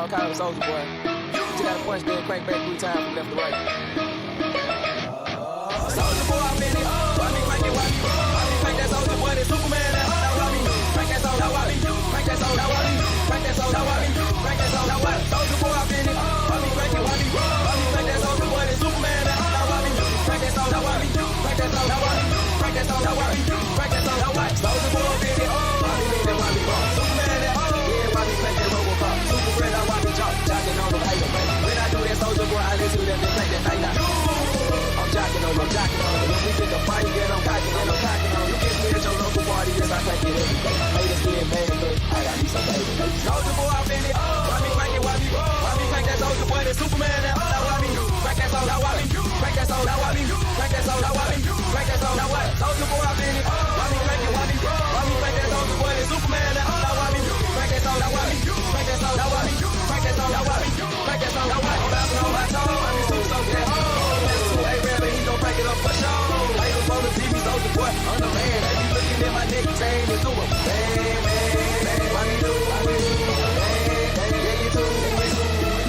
y'all call him Soldier Boy. Just gotta punch, then crank back 3 times from left to right. Soldier Boy, I'm in it. Why me crank it, why me? Why me crank that Soldier Boy, that Superman, that why me? Crank that Soldier, why me? Crank that Soldier, why me? Crank that Soldier, why me? Crank that Soldier, why me? Soldier Boy, I'm in it. Why me crank it, why me? Why me crank that Soldier Boy, that Superman, that why me? Crank that Soldier, why me? Crank that Soldier, why me? Crank that Soldier, why me? Crank that Soldier, why me? Soldier Boy, I'm in it. Why me leave it, why me wrong? Superman, that yeah, why me crank that Robocop? Super friend, I why me jump, jocking on the paper, man. When I do that Soldier Boy, I listen to them just like that night now. I'm jocking on, when we get the fight, then I'm cocking on, You get me at your local party, yes, I crank it every day. Haters getting mad, but I got me some baby. Soldier Boy, I'm in it. Why me crank it, why me? Why me crank that Soldier Boy, that Superman, that why me? Crank that Soldier, why me? Crank that Soldier, why me? Crank that Soldier, why me? Crank that Soldier, why me? Soldier Boy, I'm in it. Why me crank it, why me? Why me crank that Soldier Boy, that Superman, that why me? Crank that Soldier, why me? Crank that Soldier, why me? Crank that Soldier, why me? Crank that Soldier, why me? I'm bouncing on my toe, I'm in super soaked that crank it up for sure. I ain't on the TV, Soldier Boy, I'm the man. They be looking at my neck, saying it's over. Man, why me do? Yeah, you too.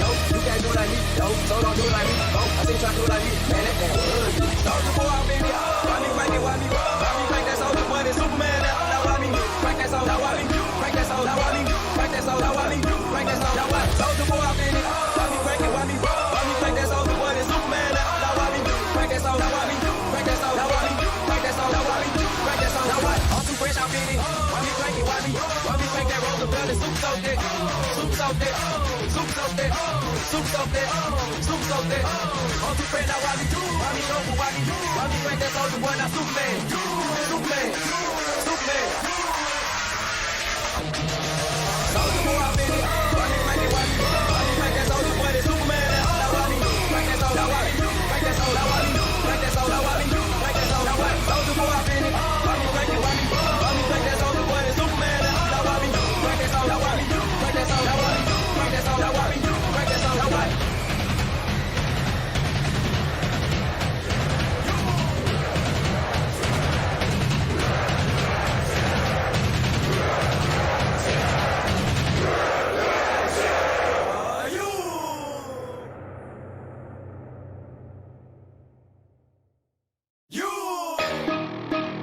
No, you can't do like me. No, so don't do like me. Oh, I think try to do like me. Man, that was Soldier Boy, I'm in it. Why me crank it, why me? Why me crank that Soldier Boy, that Superman, that why me? Crank that Soldier, why me? Crank that Soldier, why me? Crank that Soldier, why me? Crank that Soldier, why me? Soldier Boy, I'm in it. Why me crank it, why me? Why me crank that Soldier Boy, that Superman, that why me? Crank that Soldier, why me? Crank that Soldier, why me? Crank that Soldier, why me? Crank that Soldier, why me? I'm too fresh, I'm in it. Why me crank it, why me? Why me crank that Roosevelt, that super soaked it? Super soaked it. Super soaked it. Super soaked it. Super soaked it. I'm too fresh, now why me? Why me go for why me? Why me crank that Soldier Boy, now Superman? Superman. Superman. Soldier Boy, I'm in it. Why me crank it, why me? Why me crank that Soldier Boy, that Superman, that why me? Crank that Soldier, why me? Crank that Soldier, why me? Crank that Soldier, why me? Crank that Soldier, why me? Soldier Boy, I'm in it. Why me crank it, why me? Why me crank that Soldier Boy, that Superman, that why me? Crank that Soldier, why me? Crank that Soldier, why me? Crank that Soldier, why me? Crank that Soldier, why me?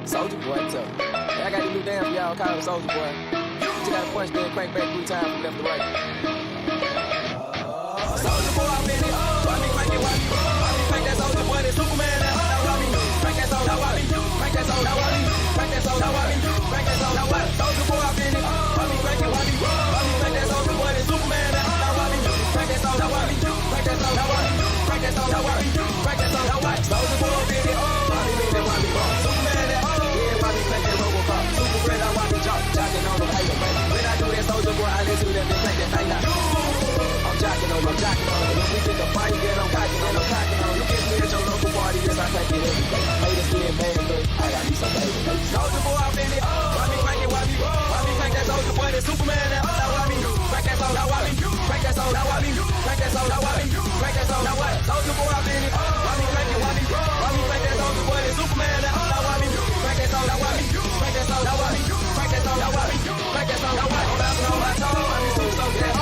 Soldier Boy, I tell you. I got a new dance for y'all, call him Soldier Boy. Just gotta punch, then crank back 3 times from left to right. Soldier Boy, I'm in it. Why me crank it, why me? Why me crank that Soldier Boy, that Superman, that why me? Crank that Soldier, why me? Crank that Soldier, why me? Crank that Soldier, why me? Crank that Soldier, why me? Soldier Boy, I'm in it. Why me crank it, why me? Why me crank that Soldier Boy, that Superman, that why me? Crank that Soldier, why me? Crank that Soldier, why me? Crank that Soldier, why me? Crank that Soldier, why me? Soldier Boy, I'm in it. Why me leave it, why me wrong? Superman, that why me crank that Robocop? Super friend, I why me jocking on the paper, man. When I do that Soldier Boy, I listen to them just like that night now. I'm jocking on, When we get the fight, then I'm cocking on, You get me at your local party, yes, I crank it every day. Haters getting mad, but I got me some baby. Soldier Boy, I'm in it. Why me crank it, why me? Why me crank that Soldier Boy, that Superman, that why me? Crank that Soldier, why me? Crank that Soldier, why me? Crank that Soldier, why me? Crank that Soldier, why me? Soldier Boy, I'm in it. Why me crank it, why me? Why me crank that Soldier Boy, that Superman, that why me? Crank that Soldier, why me? Crank that Soldier, why me? Crank that Soldier, why me? Crank that Soldier, why me? I'm bouncing on my toe, I'm in super soaked that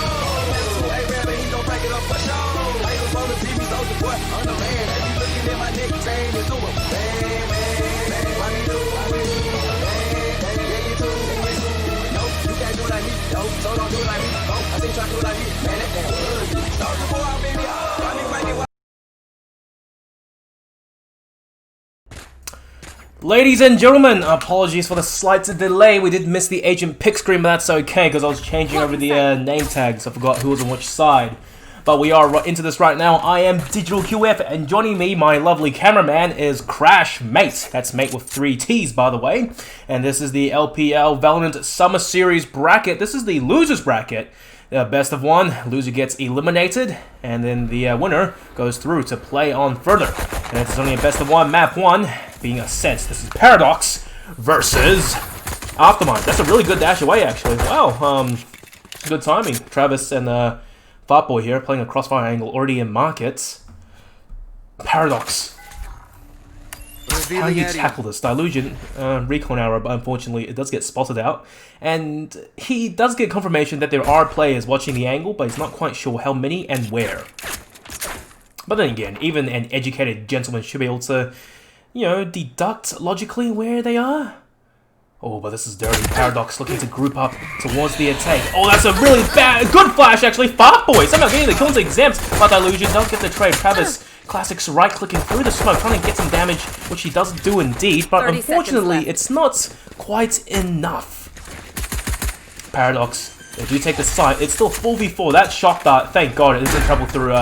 he gon' crank it up for sure. I ain't on the TV, Soldier Boy, I'm the man. They be looking at my neck, saying it's over. Man, why me do? Yeah, you too. No, you can't do like me. No, so don't do like me. Oh, I think try to do like me. Man, that was Soldier Boy, I'm in it. Why me crank it? Ladies and gentlemen, apologies for the slight delay. We did miss the agent pick screen, but that's okay because I was changing over the name tags. I forgot who was on which side. But we are into this right now. I am DigitalQF, and joining me, my lovely cameraman, is Crash Mate. That's Mate with 3 T's, by the way. And this is the LPL Valorant Summer Series bracket. This is the losers bracket. Best of 1, loser gets eliminated, and then the winner goes through to play on further. And it's only a best of 1, map 1, being a sense. This is Paradox versus Aftermind. That's a really good dash away, actually. Wow, good timing. Travis and Fartboy here playing a crossfire angle already in markets. Paradox. how you tackle this. Dilution, recon arrow, but unfortunately it does get spotted out. And he does get confirmation that there are players watching the angle, but he's not quite sure how many and where. But then again, even an educated gentleman should be able to, you know, deduct logically where they are. Oh, but this is dirty. Paradox looking to group up towards the attack. Oh, that's a really good flash, actually. Fartboy somehow getting the kills exempt, but Dilusion does get the trade. Travis, classics right-clicking through the smoke, trying to get some damage, which he does do indeed, but unfortunately, it's not quite enough. Paradox, they do take the site. It's still 4v4. That shock dart, thank God, it is in trouble through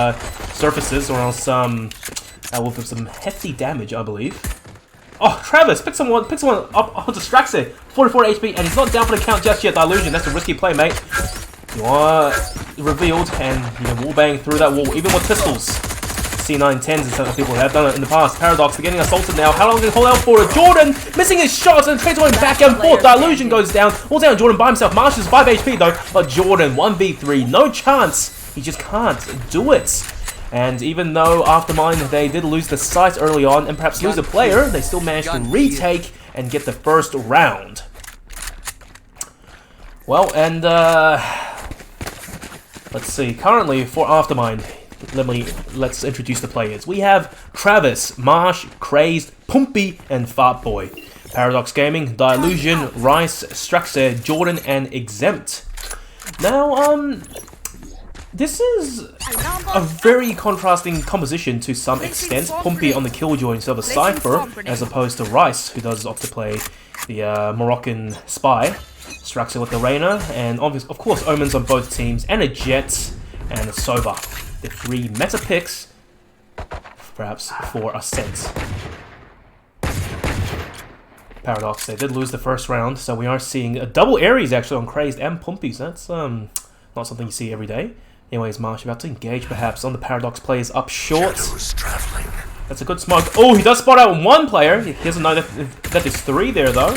surfaces, or else will do some hefty damage, I believe. Oh, Travis, pick someone up onto Straxer. 44 HP, and he's not down for the count just yet. Dilusion, that's a risky play, mate. You are revealed, and you know, wallbang through that wall, even with pistols. C910s and some people have done it in the past. Paradox, they're getting assaulted now. How long can they hold out for it? Jordan missing his shots and trades going back and forth. Dilusion goes down. All down Jordan by himself. Marsh is 5 HP though, but Jordan 1v3, no chance. He just can't do it. And even though Aftermind, they did lose the site early on and perhaps lose a player, they still managed to retake and get the first round. Well, and let's see. Currently for Aftermind, let's introduce the players. We have Travis, Marsh, Crazed, Pumpy, and Fartboy. Paradox Gaming, Dilusion, Rice, Straxer, Jordan, and Exempt. Now, this is a very contrasting composition to some extent. Pumpy on the Killjoy instead of a Cypher, as opposed to Rice, who does opt to play the Moroccan Spy. Straxer with the Reyna, and of course Omens on both teams, and a Jet, and a Sova. The 3 meta picks, perhaps for Ascent. Paradox, they did lose the first round, so we are seeing a double Aries actually on Crazed and Pumpy, so that's not something you see every day. Anyways, Marsh about to engage perhaps on the Paradox players up short. That's a good smoke. Oh, he does spot out one player. He doesn't know that there's 3 there though.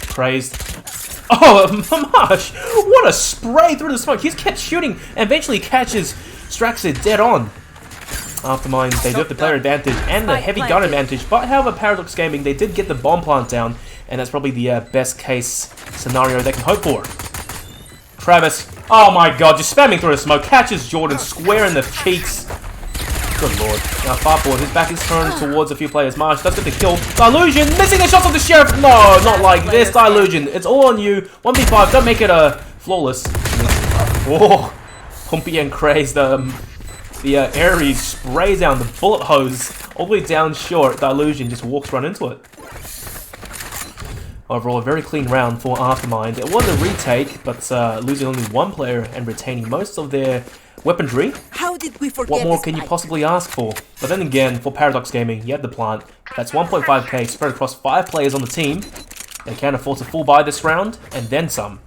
Crazed. Oh, Marsh! What a spray through the smoke. He's kept shooting and eventually catches Straxer dead on. Aftermind, they do have the player advantage and the heavy gun advantage, but however, Paradox Gaming, they did get the bomb plant down, and that's probably the best case scenario they can hope for. Travis, oh my god, just spamming through the smoke, catches Jordan square in the cheeks. Good lord. Now Fartboy, his back is turned towards a few players. Marsh does get the kill. Dilusion, missing the shots of the Sheriff. No, not like this, Dilusion. It's all on you. 1v5, don't make it flawless. Oh, Pumpy and Crazed, the Aries sprays down the bullet hose all the way down short. Dilusion just walks right into it. Overall, a very clean round for Aftermind. It was a retake, but losing only 1 player and retaining most of their weaponry. How did we forget? What more can you possibly ask for? But then again, for Paradox Gaming, you have the plant. That's 1.5k spread across 5 players on the team. They can afford to full buy this round, and then some.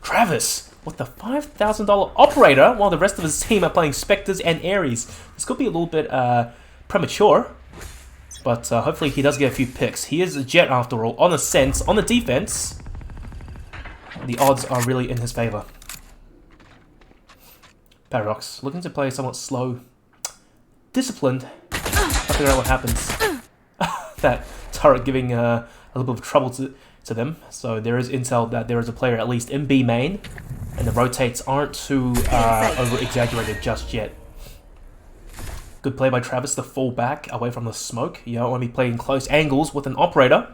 Travis, with the $5,000 operator, while the rest of his team are playing Spectres and Aries. This could be a little bit premature, but hopefully he does get a few picks. He is a Jet after all, on Ascent, on the defense. The odds are really in his favor. Paradox, looking to play somewhat slow, disciplined. I'll figure out what happens. That turret giving a little bit of trouble to them. So there is intel that there is a player at least in B main, and the rotates aren't too over-exaggerated just yet. Good play by Travis to fall back away from the smoke. You don't want to be playing close angles with an operator.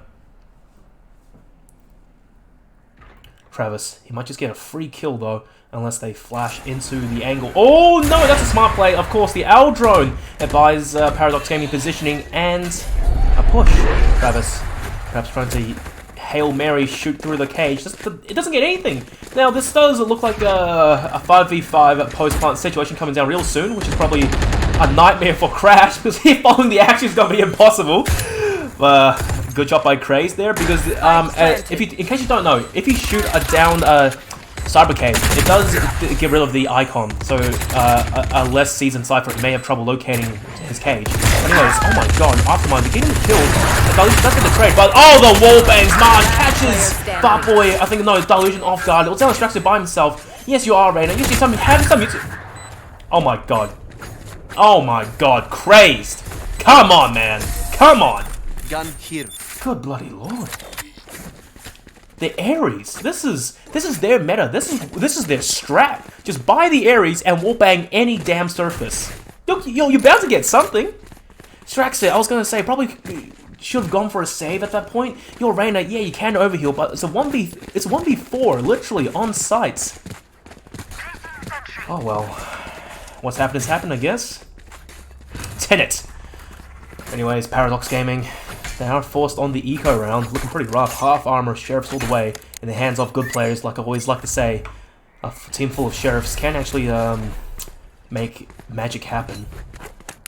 Travis, he might just get a free kill though, unless they flash into the angle. Oh no, that's a smart play. Of course, the owl drone. It buys Paradox Gaming positioning and a push. Travis, perhaps trying to Hail Mary shoot through the cage. It doesn't get anything. Now, this does look like a 5v5 post-plant situation coming down real soon, which is probably a nightmare for Crash, because he following the action is going to be impossible. Good job by Craze there, because in case you don't know, if you shoot a down Cyber Cage, it does get rid of the icon, so a less seasoned Cypher may have trouble locating his cage. But anyways, oh my god, Aftermind, they're getting the kill. Dilusion does get the trade, but oh, the wall bangs, Marsh catches Fartboy, I think, no, Dilusion off guard. It was down Straxer by himself. Yes, you are, Reyna. Yes, you have some YouTube. Oh my god. Oh my god, Crazed. Come on, man. Come on. Gun here. Good bloody lord. The Ares. This is their meta. This is their strat. Just buy the Ares and we'll bang any damn surface. You're bound to get something. Straxit, I was gonna say probably should have gone for a save at that point. Your Reyna, yeah, you can overheal, but it's a 1v4, literally on site. Oh well. What's happened has happened, I guess. Tenet. Anyways, Paradox Gaming. They are forced on the eco round, looking pretty rough. Half armor, sheriffs all the way, in the hands of good players, like I always like to say. A team full of sheriffs can actually make magic happen.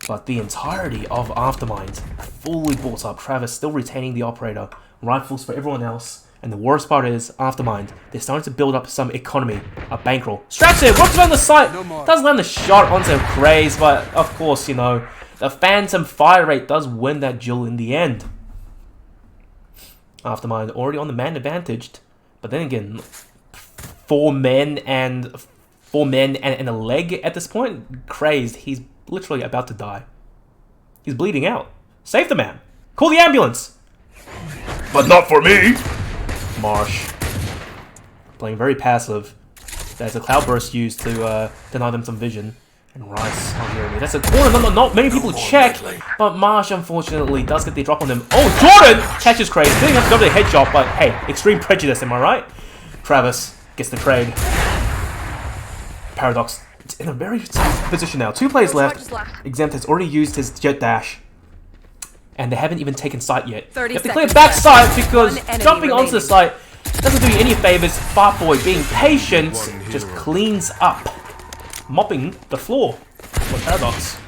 But the entirety of Aftermind, fully bought up. Travis still retaining the operator, rifles for everyone else. And the worst part is, Aftermind, they're starting to build up some economy, a bankroll. Straxit works around the site, does land the shot onto Craze, but of course, you know, the Phantom fire rate does win that duel in the end. Aftermind already on the man advantaged, but then again, four men and a leg at this point. Crazed, he's literally about to die. He's bleeding out. Save the man. Call the ambulance. But not for me. Marsh playing very passive. There's a cloudburst used to deny them some vision. And Rice on Jeremy. That's a corner not many people check, but Marsh unfortunately does get the drop on them. Oh, Jordan catches Craig. Didn't have to go to the headshot, but hey, extreme prejudice, am I right? Travis gets the trade. Paradox in a very tough position now. 2 players left. Exempt has already used his jet dash, and they haven't even taken sight yet. You have to clear back sight because jumping onto the site doesn't do you any favors. Fartboy being patient just cleans up, mopping the floor for Paradox.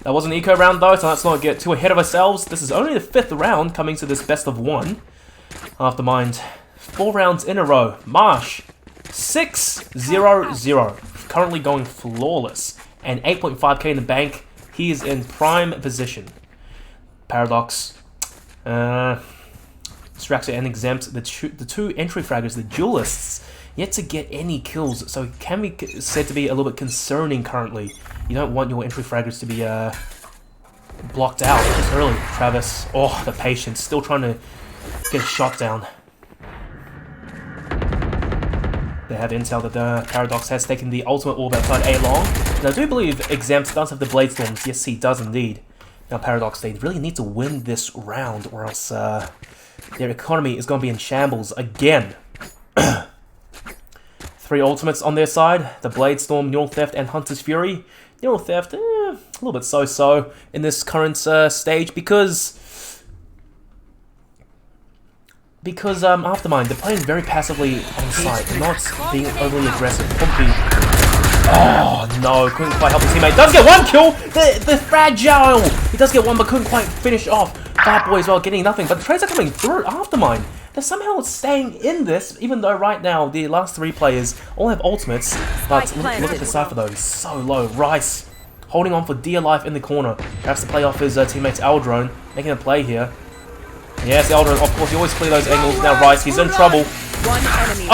That was an eco round though, so let's not get too ahead of ourselves. This is only the 5th round coming to this best of 1. Aftermind, 4 rounds in a row. Marsh, 6-0-0. Currently going flawless. And 8.5k in the bank. He is in prime position. Paradox, Straxit and Exempt, the two entry fraggers, the duelists, yet to get any kills, so it can be said to be a little bit concerning currently. You don't want your entry fraggers to be blocked out this early. Travis, oh, the patience, still trying to get a shot down. They have intel that the Paradox has taken the ultimate orb outside A long. And I do believe Exempt does have the Blade Storms. Yes, he does indeed. Now Paradox, they really need to win this round, or else their economy is going to be in shambles again. 3 ultimates on their side, the Blade Storm, Neural Theft, and Hunter's Fury. Neural Theft, a little bit so-so in this current stage because Aftermind, they're playing very passively on site. They're not being overly aggressive. Pumpy. Oh no, couldn't quite help his teammate. Does get 1 kill! The fragile! He does get 1 but couldn't quite finish off. Fartboy as well getting nothing, but the trades are coming through Aftermind. They're somehow staying in this, even though right now the last 3 players all have ultimates. But look at the Cypher though, he's so low. Rice holding on for dear life in the corner. Perhaps to play off his teammate's Aldrone, making a play here. Yes, Aldrone, of course, you always clear those angles. Now Rice, he's in trouble.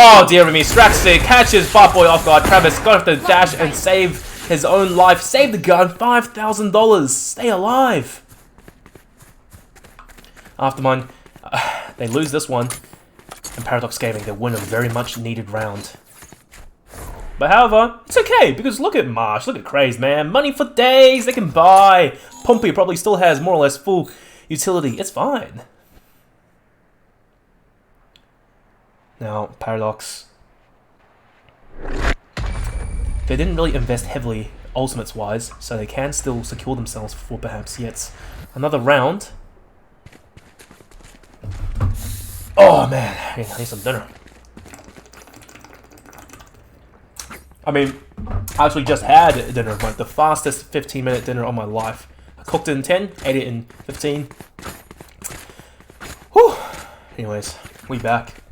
Oh dear me, Straxit catches Fartboy off guard. Travis got to dash and save his own life. Save the gun, $5,000. Stay alive. Aftermind, they lose this one, and Paradox Gaming, they win a very much needed round. But however, it's okay, because look at Marsh, look at Craze, man. Money for days, they can buy. Pompey probably still has more or less full utility. It's fine. Now, Paradox, they didn't really invest heavily ultimates-wise, so they can still secure themselves for perhaps yet another round. Oh man, I need some dinner. I mean, I actually just had dinner, like the fastest 15-minute dinner of my life. I cooked it in 10, ate it in 15. Whew. Anyways, we back.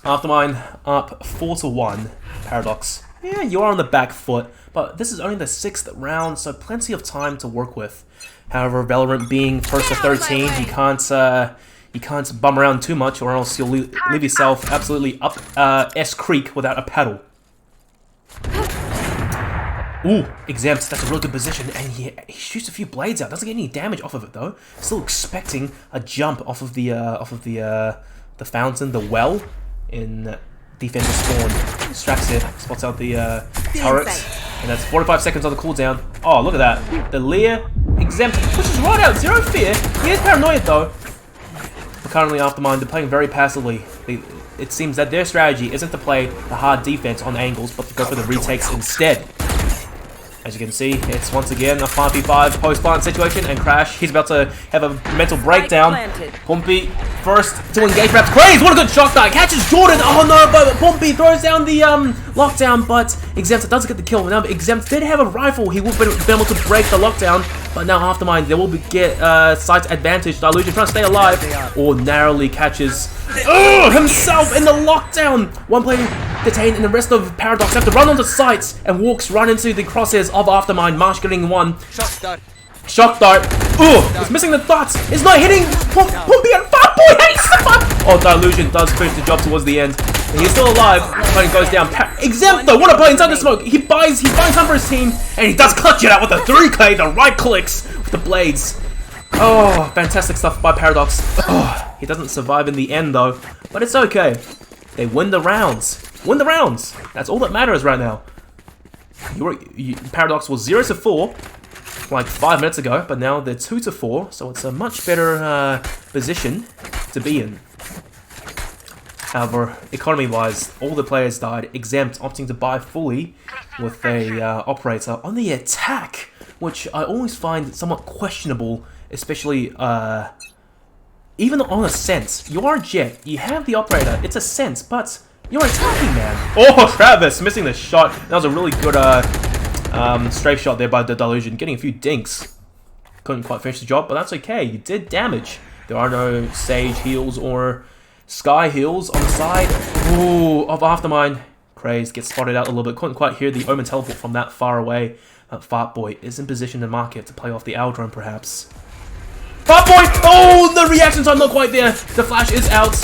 Aftermind up 4-1. Paradox, yeah, you are on the back foot, but this is only the 6th round, so plenty of time to work with. However, Valorant being first to 13, you can't bum around too much, or else you'll leave yourself absolutely up S Creek without a paddle. Ooh, exempt. That's a really good position, and he shoots a few blades out. Doesn't get any damage off of it though. Still expecting a jump off of the fountain, the well in defender spawn. Straxir spots out the turret, and that's 45 seconds on the cooldown. Oh, look at that. The Lear exempt pushes right out. Zero fear. He is paranoid though. But currently, Aftermind, they're playing very passively. It seems that their strategy isn't to play the hard defense on angles, but to go for the retakes instead. As you can see, it's once again a 5v5 post-plant situation, and Crash, he's about to have a mental breakdown. Pumpy first to engage, perhaps Craze, what a good shot that catches Jordan. Oh no, but Pumpy throws down the lockdown, but Exempt doesn't get the kill. Now Exempt did have a rifle, he would have been able to break the lockdown, but now Aftermind, they will get sight advantage. Dilution trying to stay alive, or narrowly catches himself in the lockdown. One player detained, and the rest of Paradox have to run onto sites and walks right into the crosshairs of Aftermind. Marsh getting one. Shock dart. He's missing the dots. It's not hitting Pumpy and Fatboy. Oh, Dilution does finish the job towards the end. And he's still alive. But he goes down. Exempt though, what a play inside the smoke. He buys time for his team, and he does clutch it out with the 3K, the right clicks with the blades. Oh, fantastic stuff by Paradox. Oh, he doesn't survive in the end though, but it's okay. They win the rounds. Win the rounds. That's all that matters right now. Paradox was 0-4 like 5 minutes ago, but now they're 2-4, so it's a much better position to be in. However, economy-wise, all the players died. Exempt opting to buy fully with a operator on the attack, which I always find somewhat questionable, especially even on a sense. You are Jet, you have the operator, it's a sense, but you're attacking, man. Oh, Travis missing the shot. That was a really good strafe shot there by the Dilution, getting a few dinks. Couldn't quite finish the job, but that's okay. You did damage. There are no Sage heals or Sky heals on the side. Ooh, of Aftermind. Craze gets spotted out a little bit. Couldn't quite hear the Omen teleport from that far away. Fartboy is in position to market to play off the Owl drone, perhaps. Fartboy! Oh, the reaction time not quite there. The flash is out.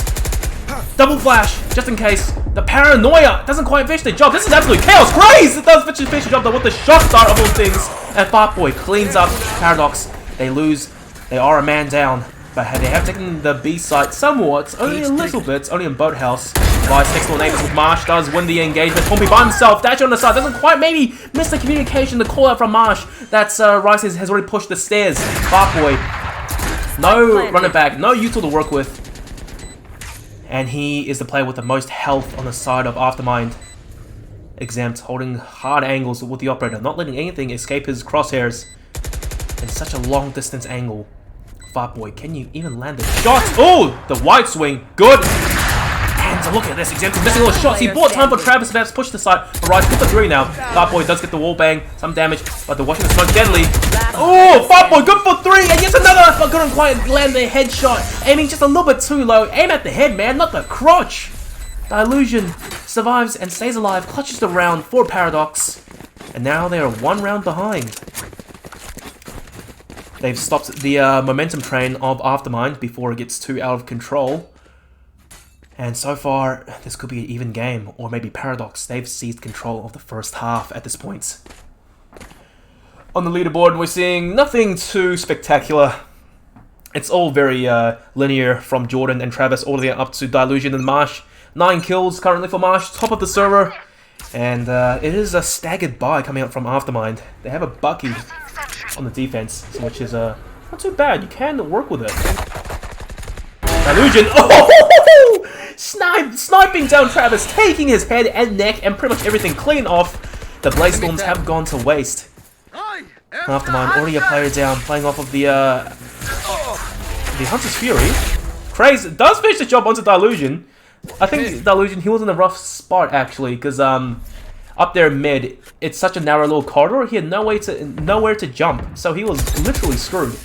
Double flash, just in case. The paranoia doesn't quite finish the job. This is absolute chaos. Craze! It does finish the job though with the shock start of all things. And Fartboy cleans up Paradox. They lose. They are a man down. But they have taken the B site somewhat, only a little bit, only in Boathouse. Vice next door neighbors with Marsh does win the engagement. Pumpy by himself, dash on the side, doesn't quite maybe miss the communication, the call out from Marsh. That's Rice has already pushed the stairs. Fartboy, no running back, no util to work with. And he is the player with the most health on the side of Aftermind. Exempt, holding hard angles with the operator, not letting anything escape his crosshairs in such a long distance angle. Fartboy, can you even land the shots? Oh, the wide swing, good. And look at this, Exempt is missing all the shots. He bought time for Travis to push the side. But Rice with the 3 now. Fartboy does get the wall bang, some damage, but the watching the smoke deadly. Oh, Fartboy, good for 3, and yet another, but couldn't quite land the headshot. Aiming just a little bit too low. Aim at the head, man, not the crotch. Dilution survives and stays alive, clutches the round for Paradox. And now they are 1 round behind. They've stopped the momentum train of Aftermind before it gets too out of control. And so far, this could be an even game, or maybe Paradox. They've seized control of the first half at this point. On the leaderboard, we're seeing nothing too spectacular. It's all very linear from Jordan and Travis all the way up to Dilution and Marsh. 9 kills currently for Marsh, top of the server. And it is a staggered buy coming out from Aftermind. They have a Bucky on the defense, which is not too bad. You can work with it. Dilution, oh! Sniping down Travis, taking his head and neck and pretty much everything clean off. The Blaze Storms have gone to waste. Aftermind already a player down, playing off of the Hunter's Fury. Craze does finish the job onto Dilution. I think Dilution, he was in a rough spot actually, because up there mid, it's such a narrow little corridor, he had nowhere to jump, so he was literally screwed.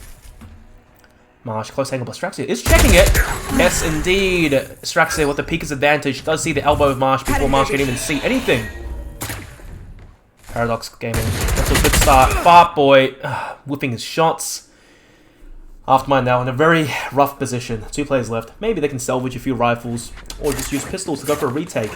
Marsh, close angle, but Straxia is checking it. Yes, indeed. Straxia with the Pika's advantage does see the elbow of Marsh before Marsh can even see anything. Paradox Gaming, that's a good start. Fartboy, whipping his shots. Aftermind now in a very rough position. 2 players left. Maybe they can salvage a few rifles or just use pistols to go for a retake.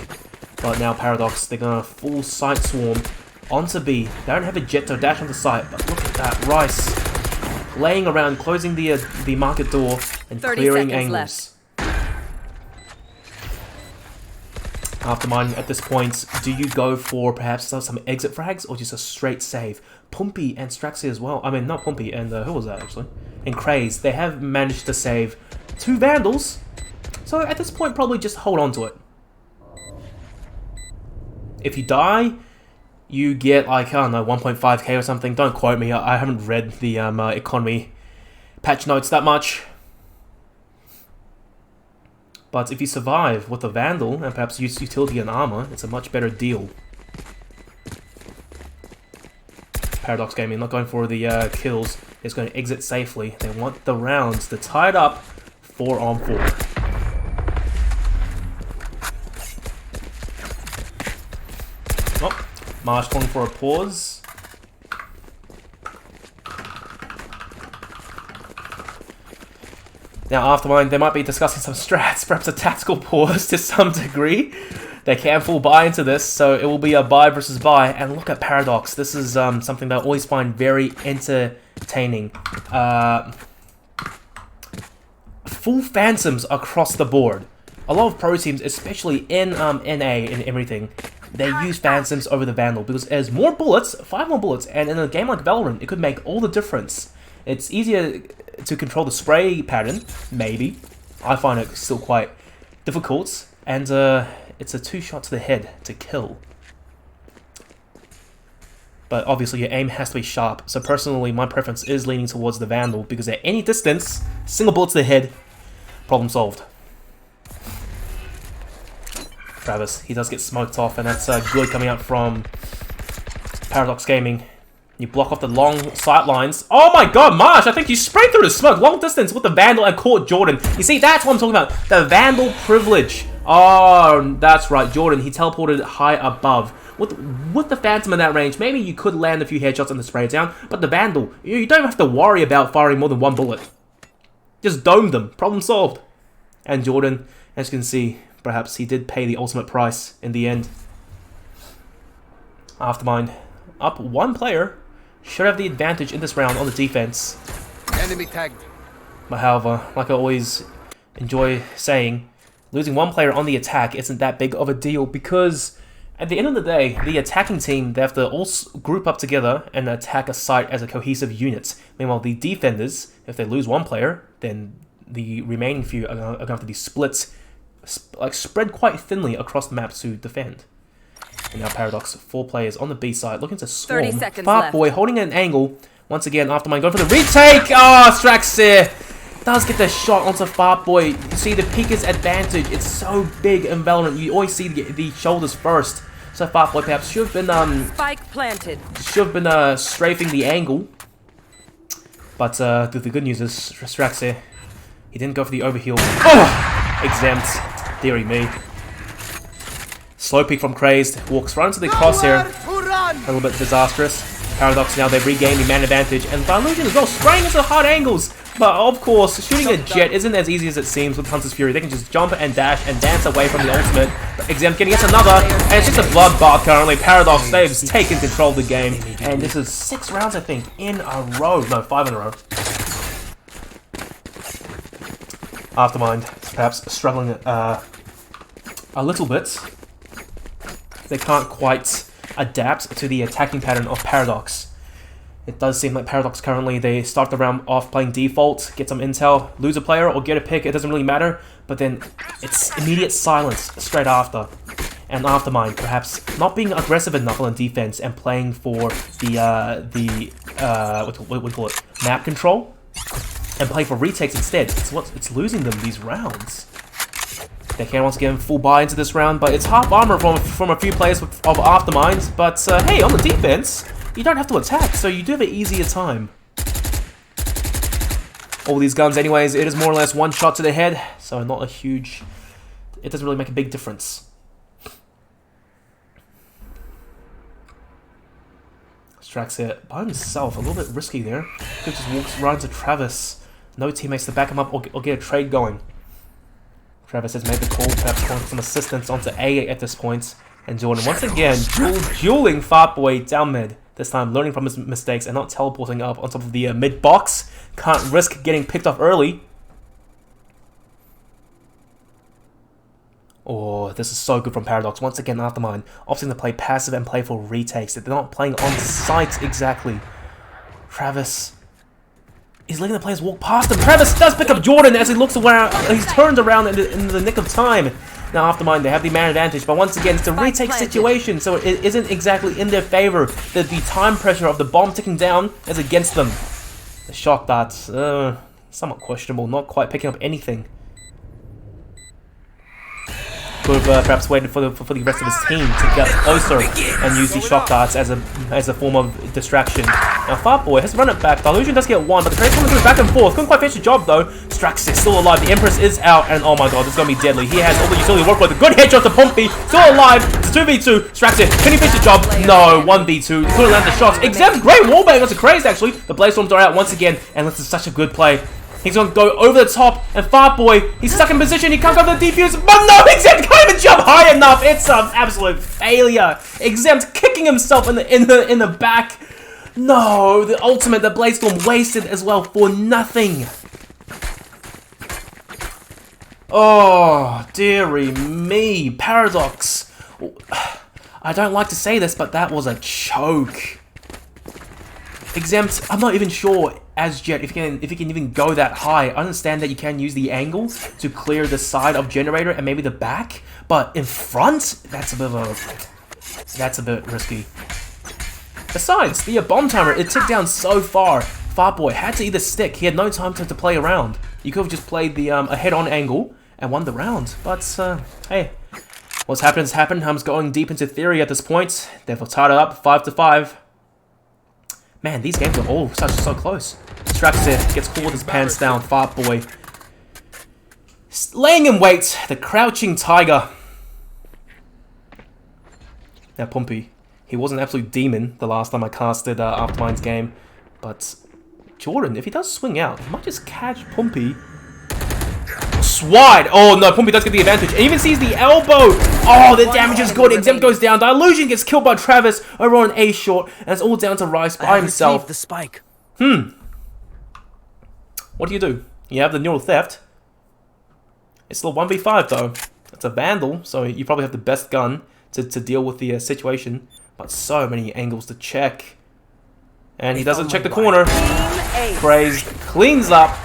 But now Paradox, they're going to full sight swarm. onto B. They don't have a jet to dash onto site, but look at that. Rice laying around, closing the market door and clearing angles. Aftermind at this point, do you go for perhaps some exit frags or just a straight save? Pumpy and Straxy as well. I mean, not Pumpy and who was that actually? And Craze. They have managed to save 2 Vandals. So at this point, probably just hold on to it. If you die, you get like, I don't know, 1.5k or something. Don't quote me. I haven't read the economy patch notes that much. But if you survive with a Vandal and perhaps use utility and armor, it's a much better deal. Paradox Gaming not going for the kills. It's going to exit safely. They want the rounds to tie it up 4-on-4. Oh, Marsh calling for a pause. Now, Aftermind, they might be discussing some strats, perhaps a tactical pause to some degree. They can full buy into this, so it will be a buy versus buy. And look at Paradox. This is something that I always find very entertaining. Full Phantoms across the board. A lot of pro teams, especially in NA and everything, they use Phantoms over the Vandal because there's more bullets, 5 more bullets, and in a game like Valorant, it could make all the difference. It's easier to control the spray pattern, maybe. I find it still quite difficult, and it's a 2-shot to the head to kill. But obviously your aim has to be sharp, so personally my preference is leaning towards the Vandal because at any distance, single bullet to the head, problem solved. Travis, he does get smoked off, and that's good coming out from Paradox Gaming. You block off the long sight lines. Oh my god, Marsh, I think you sprayed through the smoke. Long distance with the Vandal and caught Jordan. You see, that's what I'm talking about. The Vandal privilege. Oh, that's right. Jordan, he teleported high above. With the Phantom in that range, maybe you could land a few headshots and the spray down. But the Vandal, you don't have to worry about firing more than 1 bullet. Just dome them. Problem solved. And Jordan, as you can see, perhaps he did pay the ultimate price in the end. Aftermind, up 1 player. Should have the advantage in this round on the defense. Enemy tagged. But however, like I always enjoy saying, losing 1 player on the attack isn't that big of a deal because at the end of the day, the attacking team, they have to all group up together and attack a site as a cohesive unit. Meanwhile, the defenders, if they lose 1 player, then the remaining few are going to have to be split, like spread quite thinly across the map to defend. And now Paradox, 4 players on the B side, looking to swarm. 30 seconds Fart Boy left. holding an angle. Once again, Aftermind going for the retake. Oh, Straxy does get the shot onto Fart Boy. You see the Pika's advantage. It's so big in Valorant. You always see the shoulders first. So Fart Boy perhaps should have been Spike planted. strafing the angle. But the good news is Straxy, he didn't go for the overheal. Oh, exempt. Deary me. Slow peek from Crazed, walks right into the crosshair. A little bit disastrous. Paradox now, they've regained the man advantage. And Illusion as well, spraying into hard angles. But of course, shooting a jet isn't as easy as it seems with Hunter's Fury. They can just jump and dash and dance away from the ultimate. But Exempt getting yet another. And it's just a bloodbath currently. Paradox, they've taken control of the game. And this is 6 rounds, I think, in a row. No, 5 in a row. Aftermind, perhaps struggling a little bit. They can't quite adapt to the attacking pattern of Paradox. It does seem like Paradox currently, they start the round off playing default, get some intel, lose a player or get a pick, it doesn't really matter, but then it's immediate silence straight after. And Aftermind, perhaps not being aggressive enough on defense and playing for the what we call it, map control, and playing for retakes instead. It's losing them these rounds. They can once again full buy into this round, but it's half armor from a few players of Aftermind. But hey, on the defense, you don't have to attack, so you do have an easier time. All these guns anyways, it is more or less 1 shot to the head, so not a huge... It doesn't really make a big difference. Strax here by himself, a little bit risky there. Could just walks right into Travis. No teammates to back him up or get a trade going. Travis has made the call, perhaps calling some assistance onto A at this point. And Jordan once again dueling Fartboy down mid. This time learning from his mistakes and not teleporting up on top of the mid box. Can't risk getting picked off early. Oh, this is so good from Paradox. Once again, Aftermind opting to play passive and play for retakes. They're not playing on site exactly. Travis, he's letting the players walk past him. Travis does pick up Jordan as he looks around. He's turned around in the nick of time. Now, Aftermind, they have the man advantage, but once again, it's a retake situation, so it isn't exactly in their favor. The time pressure of the bomb ticking down is against them. The shock darts, somewhat questionable, not quite picking up anything. Could have perhaps waited for the rest of his team to get closer and use the shock darts as a form of distraction. Now Fartboy has run it back. The illusion does get one, but the trade's coming back and forth. Couldn't quite finish the job though. Strax is still alive. The Empress is out, and oh my god, this is gonna be deadly. He has all the utility work with a good headshot to Pumpy. Still alive. It's 2v2. Strax, can he finish the job? No, 1v2. Couldn't land the shots. Exam's great wallbang. That's a craze actually. The Blazestorms are out once again, and this is such a good play. He's gonna go over the top, and Fartboy, he's stuck in position. He can't go to the defuse, but no, Exempt can't even jump high enough. It's an absolute failure. Exempt kicking himself in the back. No, the ultimate that Bladestorm wasted as well for nothing. Oh, dearie me, Paradox. I don't like to say this, but that was a choke. Exempt, I'm not even sure as yet if you can even go that high. I understand that you can use the angle to clear the side of generator and maybe the back, but in front, that's a bit risky. Besides, the bomb timer, it ticked down so far. Fartboy had to either stick. He had no time to play around. You could have just played the a head-on angle and won the round. But hey, what's happened has happened. I'm going deep into theory at this point. They've tied it up 5-5. Man, these games are all so close. Strax gets caught with his pants down. Fartboy laying in wait. The crouching tiger. Now Pumpy, he was an absolute demon the last time I casted Aftermind's game, but Jordan, if he does swing out, he might just catch Pumpy. Swide! Oh no, Pumpy does get the advantage. And even sees the elbow! Oh, the damage is good. Exempt goes down. The illusion gets killed by Travis over on A short, and it's all down to Rice by himself. The spike. What do? You have the neural theft. It's still 1v5 though. It's a vandal, so you probably have the best gun to deal with the situation. But so many angles to check. And he doesn't check the corner. Crazed cleans up.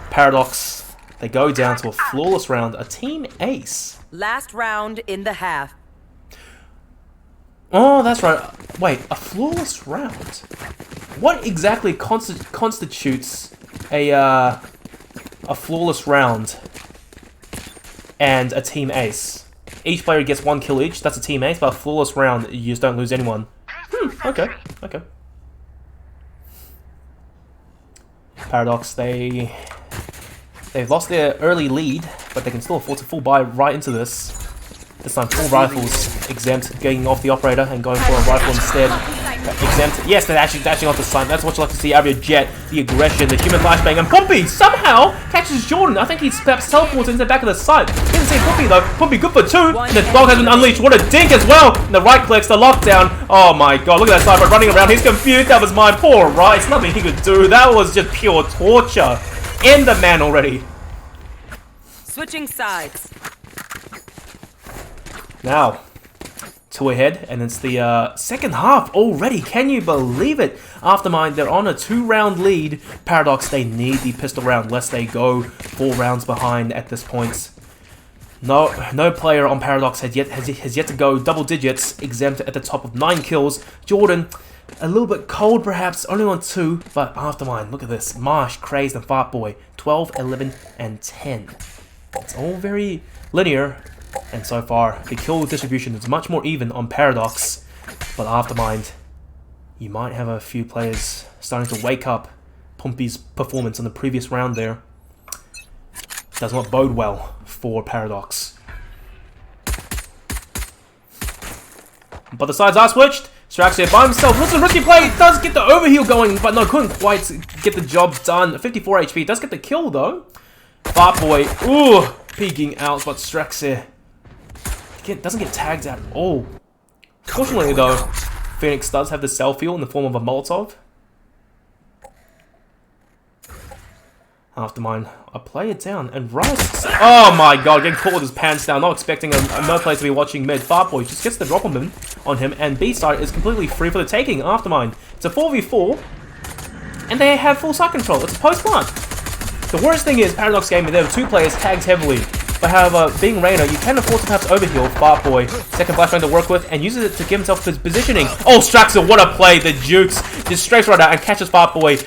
Paradox. They go down to a flawless round. A team ace. Last round in the half. Oh, that's right. Wait, a flawless round? What exactly constitutes a flawless round and a team ace? Each player gets 1 kill each. That's a team ace, but a flawless round, you just don't lose anyone. Okay. Paradox, they've lost their early lead, but they can still afford to full buy right into this. This time, 4 rifles. Exempt getting off the operator and going for a rifle instead. Exempt. Yes, they're actually dashing off the side. That's what you like to see out of your Jet. The aggression, the human flashbang, and Pumpy somehow catches Jordan. I think he's perhaps teleported into the back of the site. Didn't see Pumpy though. Pumpy good for 2. And the dog has been unleashed. What a dink as well. And the right clicks, the lockdown. Oh my god, look at that sniper running around. He's confused. That was mine. Poor Rice. Nothing he could do. That was just pure torture. End the man already. Switching sides. Now, 2 ahead, and it's the second half already. Can you believe it? Aftermind, they're on a 2-round lead. Paradox, they need the pistol round lest they go 4 rounds behind at this point. No player on Paradox has yet to go double digits. Exempt at the top of 9 kills. Jordan, a little bit cold perhaps, only on 2, but Aftermind, look at this. Marsh, Crazed, and Fartboy, 12, 11, and 10. It's all very linear. And so far, the kill distribution is much more even on Paradox. But Aftermind, you might have a few players starting to wake up. Pumpy's performance in the previous round there does not bode well for Paradox. But the sides are switched. Strax here by himself. Listen, risky play. Does get the overheal going, but no, couldn't quite get the job done. 54 HP. Does get the kill, though. Fartboy, ooh, peeking out, but Strax here Doesn't get tagged at all. Fortunately though, Phoenix does have the self-heal in the form of a Molotov. Aftermind, I play it down, and Rice... Oh my god, getting caught with his pants down, not expecting no player to be watching mid. Farboy just gets the drop on him, and B-side is completely free for the taking. Aftermind, it's a 4v4, and they have full side control. It's a post-plant. The worst thing is, Paradox Gaming, there are 2 players tagged heavily. But however, being Reyna, you can afford to perhaps overheal Farboy, second flashbang to work with, and uses it to give himself his positioning. Oh, Straxer, what a play! The Jukes just strafes right out and catches Farboy.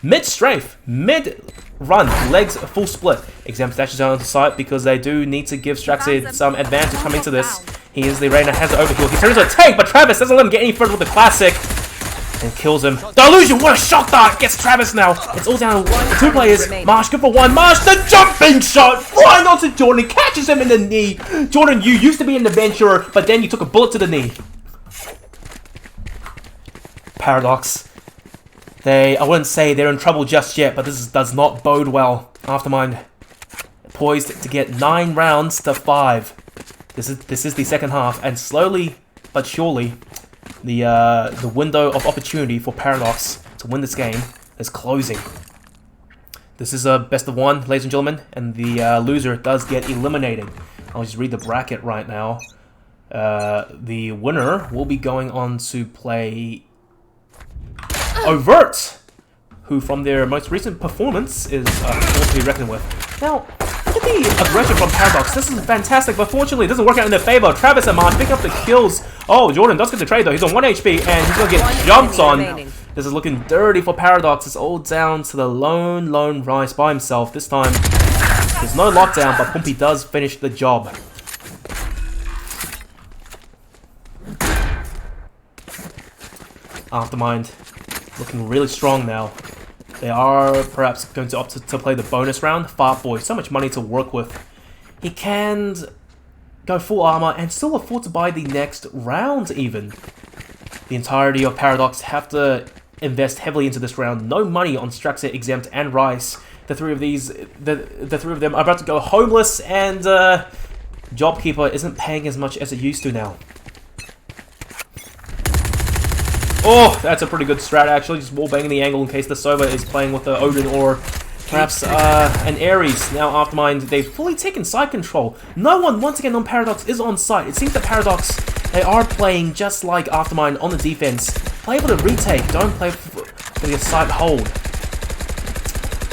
Mid-strafe, mid-run, legs full split. Exam dashes down onto site because they do need to give Straxer some advantage coming to this. He is the Reyna, has the overheal. He turns into a tank, but Travis doesn't let him get any further with the classic. And kills him. Delusion, what a shot dart! Gets Travis now. It's all down to 2 players. Marsh, good for 1. Marsh, the jumping shot! Flying onto Jordan, catches him in the knee. Jordan, you used to be an adventurer, but then you took a bullet to the knee. Paradox. I wouldn't say they're in trouble just yet, but this does not bode well. Aftermind poised to get 9 rounds to 5. This is the second half, and slowly but surely, the window of opportunity for Paradox to win this game is closing. This is a best of 1, ladies and gentlemen, and the loser does get eliminated. I'll just read the bracket right now. The winner will be going on to play Overt, who from their most recent performance is forced to be reckoned with. Now, look at the aggression from Paradox. This is fantastic, but fortunately it doesn't work out in their favor. Travis and Marsh pick up the kills. Oh, Jordan does get the trade though. He's on 1 HP and he's going to get jumped on. This is looking dirty for Paradox. It's all down to the lone Rice by himself. This time, there's no lockdown, but Pumpy does finish the job. Aftermind looking really strong now. They are perhaps going to opt to play the bonus round. Farboy, so much money to work with. He can go full armor and still afford to buy the next round even. The entirety of Paradox have to invest heavily into this round. No money on Straxer, Exempt, and Rice. The three of them are about to go homeless, and Jobkeeper isn't paying as much as it used to now. Oh, that's a pretty good strat actually, just wallbanging the angle in case the Sova is playing with the Odin or perhaps an Ares. Now Aftermind, they've fully taken side control. No one, once again on Paradox, is on site. It seems that Paradox, they are playing just like Aftermind on the defense. Play for the retake, don't play for the side hold.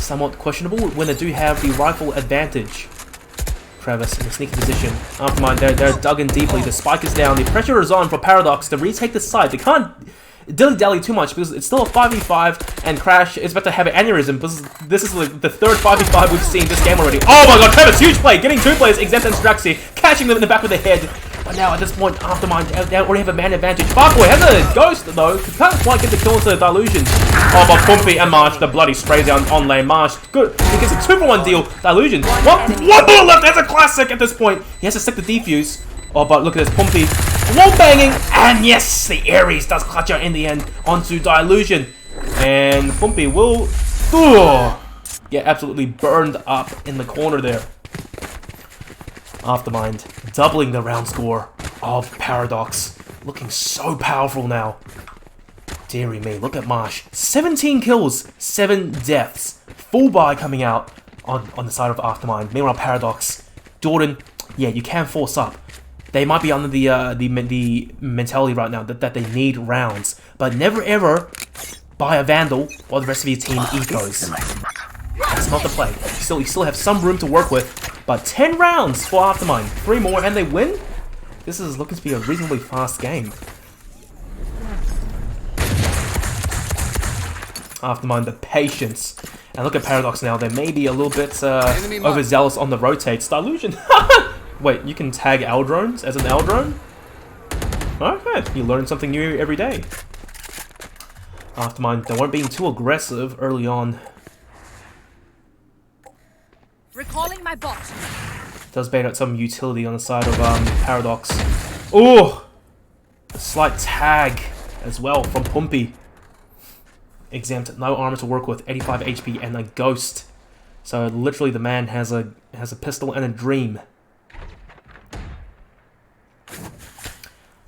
Somewhat questionable when they do have the rifle advantage. Travis in a sneaky position. Aftermind, they're dug in deeply. The spike is down. The pressure is on for Paradox to retake the side. They can't dilly-dally too much because it's still a 5v5 and Crash is about to have an aneurysm because this is the third 5v5 we've seen this game already. Oh my god, Travis, huge play! Getting 2 players, Exempt and Straxy, catching them in the back of the head. But now at this point, Aftermind, they already have a man advantage. Farboy has a ghost though, can't quite get the kill into the Delusion. Oh, but Pumpy and Marsh, the bloody spray down on lane. Marsh, good, he gets a 2-for-1 deal. Delusion, one bullet left, that's a classic at this point. He has to stick the defuse. Oh, but look at this, Pumpy, wall banging, and yes, the Ares does clutch out in the end onto Delusion. And Pumpy will get absolutely burned up in the corner there. Aftermind, doubling the round score of Paradox. Looking so powerful now. Dearie me, look at Marsh. 17 kills, 7 deaths. Full buy coming out on the side of Aftermind. Meanwhile, Paradox, Jordan, yeah, you can force up. They might be under the mentality right now that they need rounds. But never ever buy a Vandal while the rest of your team ecos. That's not the play. You still have some room to work with. But 10 rounds for Aftermind. 3 more and they win? This is looking to be a reasonably fast game. Aftermind, the patience. And look at Paradox now. They may be a little bit overzealous on the rotates. Delusion. Wait, you can tag L-drones as an L-drone? Okay, you learn something new every day. Aftermind, they weren't being too aggressive early on. Recalling my bot. Does bait out some utility on the side of Paradox. Oh! A slight tag as well from Pumpy. Exempt, no armor to work with, 85 HP and a ghost. So literally the man has a pistol and a dream.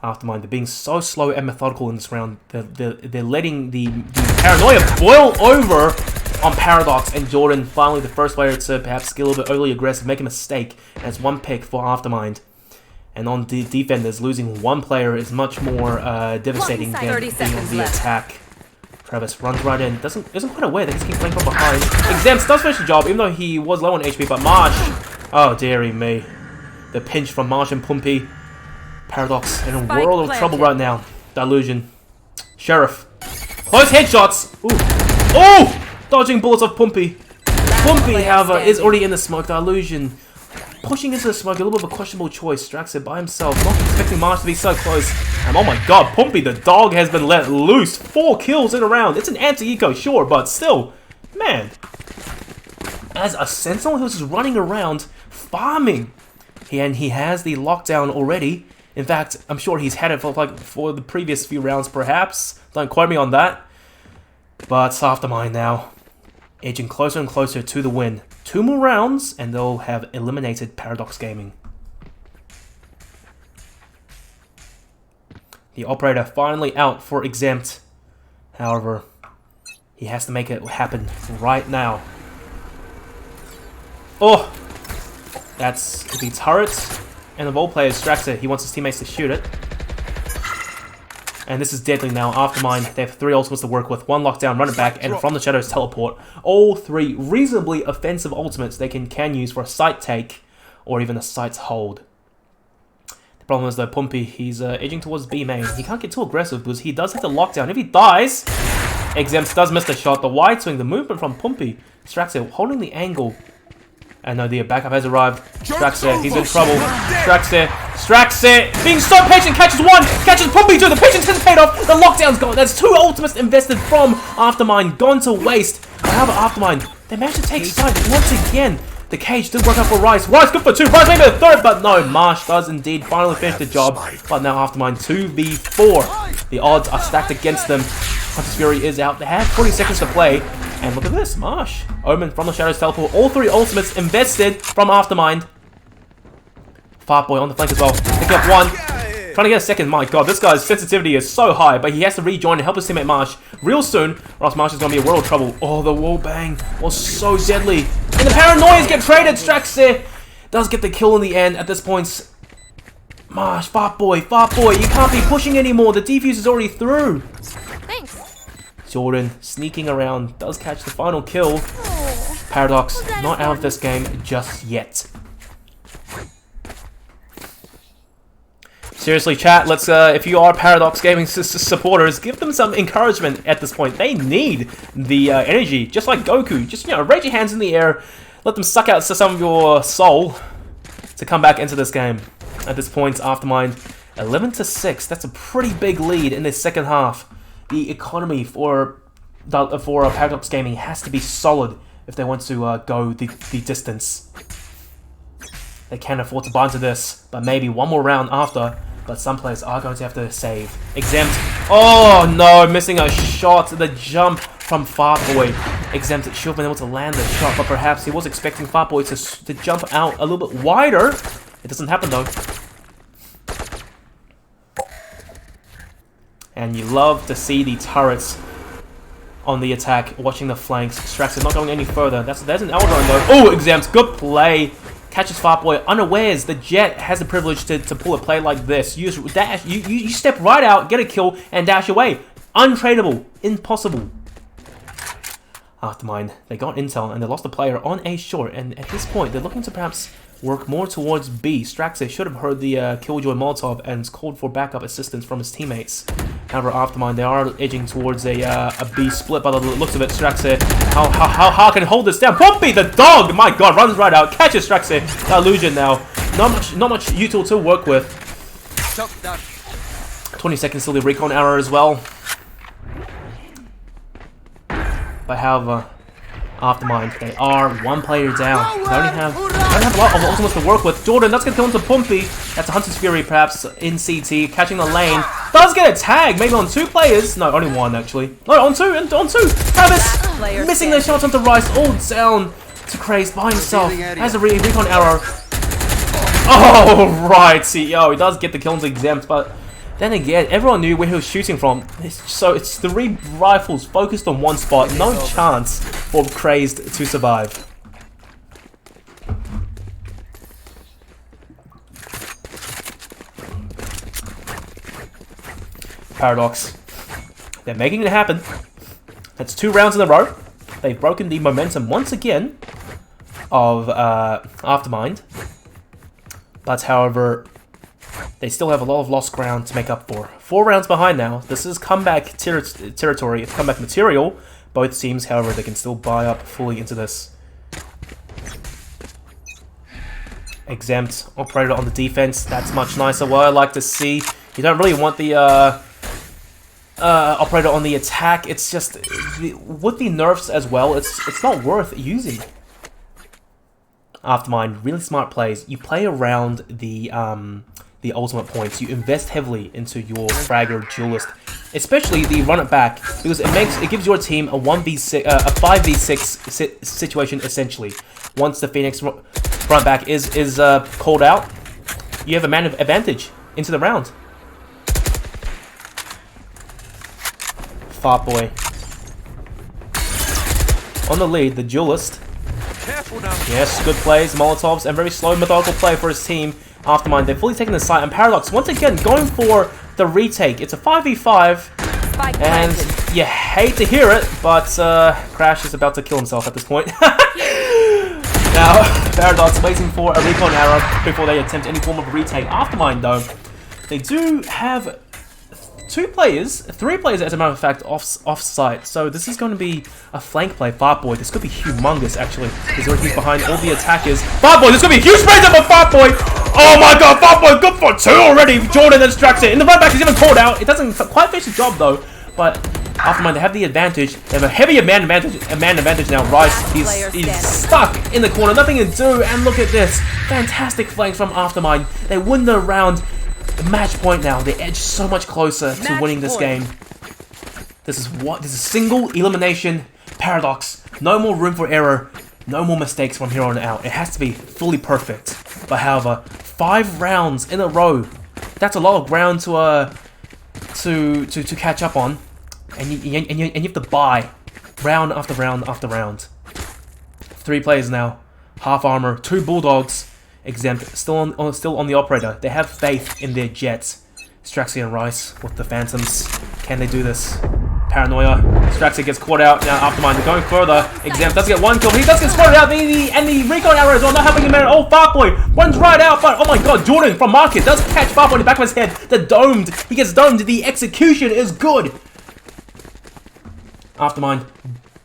Aftermind, they're being so slow and methodical in this round. They're letting the paranoia boil over on Paradox, and Jordan, finally the first player to perhaps get a little bit overly aggressive, make a mistake, and it's 1 pick for Aftermind. And on the defenders, losing 1 player is much more devastating than being on the attack. Travis runs right in, isn't quite aware, they just keep playing from behind. Exempts does finish the job, even though he was low on HP, but Marsh, oh dearie me. The pinch from Marsh and Pumpy. Paradox in a world of trouble right now. Delusion. Sheriff. Close headshots! Ooh. Oh! Dodging bullets of Pumpy. Pumpy, however, is already in the smoke. Delusion pushing into the smoke, a little bit of a questionable choice. Straxer by himself, not expecting Marsh to be so close. And oh my god, Pumpy, the dog, has been let loose. 4 kills in a round. It's an anti-eco, sure, but still, man. As a sentinel who's just running around, farming. And he has the lockdown already. In fact, I'm sure he's had it for the previous few rounds, perhaps. Don't quote me on that. But Aftermind now, edging closer and closer to the win. 2 more rounds, and they'll have eliminated Paradox Gaming. The operator finally out for Exempt. However, he has to make it happen right now. Oh! That's the turret. And of all players, Straxer, he wants his teammates to shoot it. And this is deadly now. Aftermind, they have 3 ultimates to work with. 1 lockdown, run it back, and from the shadows teleport. All 3 reasonably offensive ultimates they can use for a site take or even a site's hold. The problem is though, Pumpy, he's edging towards B main. He can't get too aggressive because he does hit the lockdown. If he dies, Exempt does miss the shot. The wide swing, the movement from Pumpy. Straxer holding the angle. And no, the backup has arrived. Straxer, he's in trouble. Straxer, being so patient, catches 1, catches Pumpy 2. The patience has paid off. The lockdown's gone. That's 2 ultimates invested from Aftermind, gone to waste. However, Aftermind, they managed to take side once again. The cage did work out for Rice. Rice good for 2. Rice maybe a 3rd, but no. Marsh does indeed finally finish the job. But now Aftermind 2v4. The odds are stacked against them. Hunter's Fury is out. They have 40 seconds to play. And look at this, Marsh. Omen from the shadows teleport. All 3 ultimates invested from Aftermind. Fartboy on the flank as well. Picking up 1. Trying to get a second. My god, this guy's sensitivity is so high, but he has to rejoin and help his teammate Marsh real soon, or else Marsh is going to be a world of trouble. Oh, the wall bang was so deadly. And the paranoias get traded. Straxer does get the kill in the end at this point. Marsh, Fartboy, you can't be pushing anymore. The defuse is already through. Thanks. Jordan sneaking around, does catch the final kill. Paradox not out of this game just yet. Seriously, chat, let's, if you are Paradox Gaming supporters, give them some encouragement at this point. They need the energy, just like Goku. Just, you know, raise your hands in the air, let them suck out some of your soul to come back into this game. At this point, Aftermind, 11-6. That's a pretty big lead in this second half. The economy for Paradox Gaming has to be solid if they want to go the distance. They can't afford to buy into this, but maybe 1 more round after. But some players are going to have to save. Exempt. Oh no, missing a shot. The jump from Fartboy. Exempt should have been able to land the shot, but perhaps he was expecting Fartboy to jump out a little bit wider. It doesn't happen though. And you love to see the turrets on the attack, watching the flanks. Straxer not going any further. There's an Eldron though. Oh, Exempt, good play. Catches Fartboy unawares. The Jet has the privilege to pull a play like this. You just dash, you step right out, get a kill, and dash away. Untradeable. Impossible. Aftermind, they got intel and they lost a player on A short, and at this point they're looking to perhaps work more towards B. Straxer should have heard the Killjoy Molotov and called for backup assistance from his teammates. However, Aftermind, they are edging towards a B split by the looks of it. Straxer, how can hold this down? Pumpy, the dog, my god, runs right out, catches Straxer. Illusion now. Not much util to work with. 20 seconds till the recon arrow as well. But however, Aftermind, they are 1 player down. They only have a lot of ultimates to work with. Jordan, that's going to kill into Pumpy. That's a Hunter's Fury, perhaps, in CT, catching the lane. Does get a tag, maybe on 2 players. No, only 1, actually. No, on 2, on 2. Travis, missing the shots onto Rice, all down to Craze by himself. Has a recon arrow. Oh, right, CEO. He does get the kill into Exempt, but Then again, everyone knew where he was shooting from, so it's 3 rifles focused on one spot. No chance for Crazed to survive. Paradox. They're making it happen. That's 2 rounds in a row. They've broken the momentum once again of Aftermind. But however, they still have a lot of lost ground to make up for. 4 rounds behind now. This is comeback territory. It's comeback material. Both teams, however, they can still buy up fully into this. Exempt operator on the defense. That's much nicer. What I like to see. You don't really want the operator on the attack. It's just with the nerfs as well. It's not worth using. Aftermind, really smart plays. You play around the ultimate points. You invest heavily into your fragger duelist, especially the run it back, because it gives your team a 1v6, a 5v6 situation essentially. Once the Phoenix run back is called out, you have a man advantage into the round. Fartboy on the lead, the duelist. Yes, good plays, Molotovs, and very slow methodical play for his team. Aftermind, they've fully taken the site, and Paradox once again going for the retake. It's a 5v5, and you hate to hear it, but Crash is about to kill himself at this point. Now, Paradox waiting for a recon arrow before they attempt any form of retake. Aftermind, though, they do have 3 players as a matter of fact off-site, so this is going to be a flank play. Fartboy, this could be humongous actually. He's behind all the attackers. Fartboy, this could be a huge raise up for Fartboy! Oh my god, Fartboy good for 2 already! Jordan extracts it, and the run back is even called out. It doesn't quite finish the job though, but Aftermind, they have the advantage. They have a heavier man advantage now. Rice, he's stuck in the corner, nothing to do, and look at this. Fantastic flanks from Aftermind. They win the round. Match point now. They edge so much closer to winning this game. This is single elimination. Paradox. No more room for error. No more mistakes from here on out. It has to be fully perfect. But however, 5 rounds in a row. That's a lot of ground to catch up on, and you have to buy round after round after round. 3 players now. Half armor. 2 bulldogs. Exempt, still on the operator. They have faith in their jets. Straxy and Rice with the Phantoms. Can they do this? Paranoia. Straxy gets caught out. Now Aftermind, they're going further. Exempt does get 1 kill. He does get spotted out. And the recon arrow is on, not helping him out. Oh, Fartboy runs right out. But oh my god, Jordan from Market does catch Fartboy in the back of his head. The domed. He gets domed. The execution is good. Aftermind